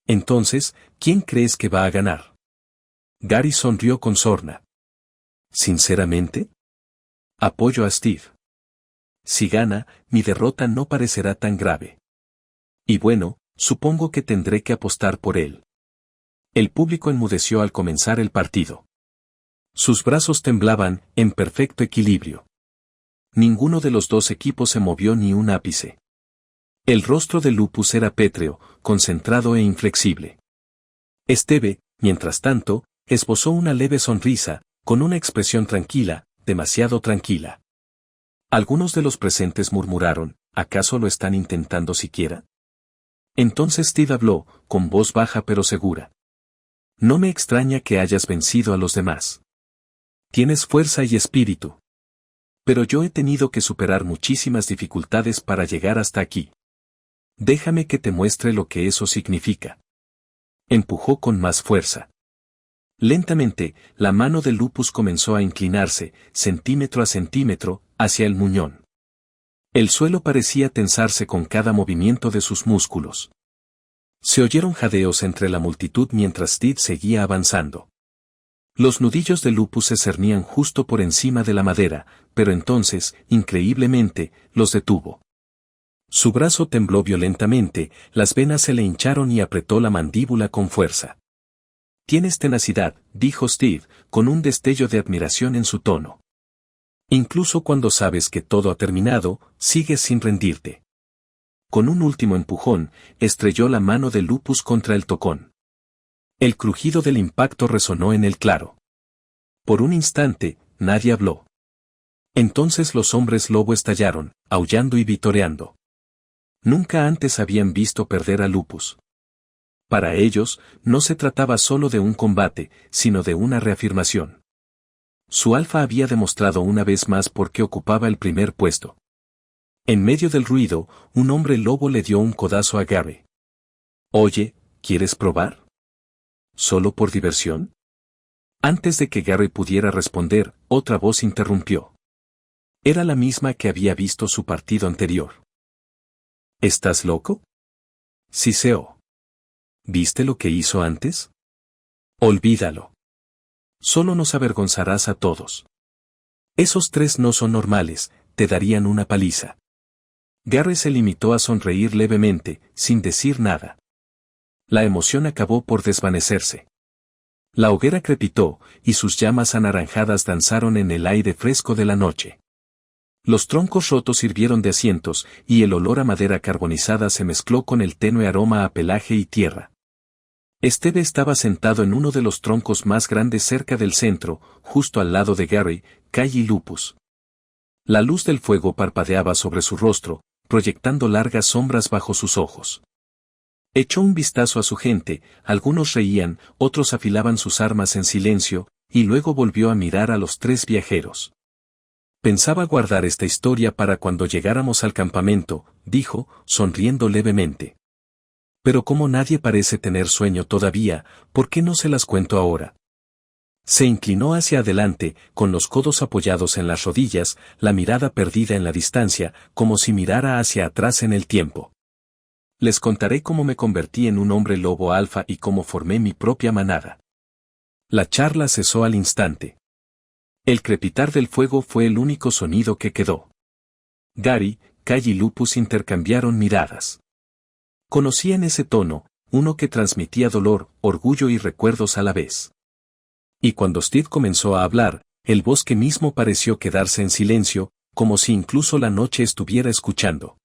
Entonces, ¿quién crees que va a ganar? Gary sonrió con sorna. ¿Sinceramente? Apoyo a Steve. Si gana, mi derrota no parecerá tan grave. Y bueno, supongo que tendré que apostar por él. El público enmudeció al comenzar el partido. Sus brazos temblaban, en perfecto equilibrio. Ninguno de los dos equipos se movió ni un ápice. El rostro de Lupus era pétreo, concentrado e inflexible. Steve, mientras tanto, esbozó una leve sonrisa, con una expresión tranquila, demasiado tranquila. Algunos de los presentes murmuraron: ¿acaso lo están intentando siquiera? Entonces Steve habló, con voz baja pero segura. No me extraña que hayas vencido a los demás. Tienes fuerza y espíritu. Pero yo he tenido que superar muchísimas dificultades para llegar hasta aquí. Déjame que te muestre lo que eso significa. Empujó con más fuerza. Lentamente, la mano de Lupus comenzó a inclinarse, centímetro a centímetro, hacia el muñón. El suelo parecía tensarse con cada movimiento de sus músculos. Se oyeron jadeos entre la multitud mientras Steve seguía avanzando. Los nudillos de Lupus se cernían justo por encima de la madera, pero entonces, increíblemente, los detuvo. Su brazo tembló violentamente, las venas se le hincharon y apretó la mandíbula con fuerza. Tienes tenacidad, dijo Steve, con un destello de admiración en su tono. Incluso cuando sabes que todo ha terminado, sigues sin rendirte. Con un último empujón, estrelló la mano de Lupus contra el tocón. El crujido del impacto resonó en el claro. Por un instante, nadie habló. Entonces los hombres lobo estallaron, aullando y vitoreando. Nunca antes habían visto perder a Lupus. Para ellos, no se trataba solo de un combate, sino de una reafirmación. Su alfa había demostrado una vez más por qué ocupaba el primer puesto. En medio del ruido, un hombre lobo le dio un codazo a Gary. Oye, ¿quieres probar? ¿Solo por diversión? Antes de que Gary pudiera responder, otra voz interrumpió. Era la misma que había visto su partido anterior. ¿Estás loco? Siseo. ¿Viste lo que hizo antes? Olvídalo. Solo nos avergonzarás a todos. Esos tres no son normales, te darían una paliza. Gary se limitó a sonreír levemente, sin decir nada. La emoción acabó por desvanecerse. La hoguera crepitó, y sus llamas anaranjadas danzaron en el aire fresco de la noche. Los troncos rotos sirvieron de asientos, y el olor a madera carbonizada se mezcló con el tenue aroma a pelaje y tierra. Steve estaba sentado en uno de los troncos más grandes cerca del centro, justo al lado de Gary, Kay y Lupus. La luz del fuego parpadeaba sobre su rostro, proyectando largas sombras bajo sus ojos. Echó un vistazo a su gente, algunos reían, otros afilaban sus armas en silencio, y luego volvió a mirar a los tres viajeros. Pensaba guardar esta historia para cuando llegáramos al campamento, dijo, sonriendo levemente. Pero como nadie parece tener sueño todavía, ¿por qué no se las cuento ahora? Se inclinó hacia adelante, con los codos apoyados en las rodillas, la mirada perdida en la distancia, como si mirara hacia atrás en el tiempo. Les contaré cómo me convertí en un hombre lobo alfa y cómo formé mi propia manada. La charla cesó al instante. El crepitar del fuego fue el único sonido que quedó. Gary, Kay y Lupus intercambiaron miradas. Conocían ese tono, uno que transmitía dolor, orgullo y recuerdos a la vez. Y cuando Steve comenzó a hablar, el bosque mismo pareció quedarse en silencio, como si incluso la noche estuviera escuchando.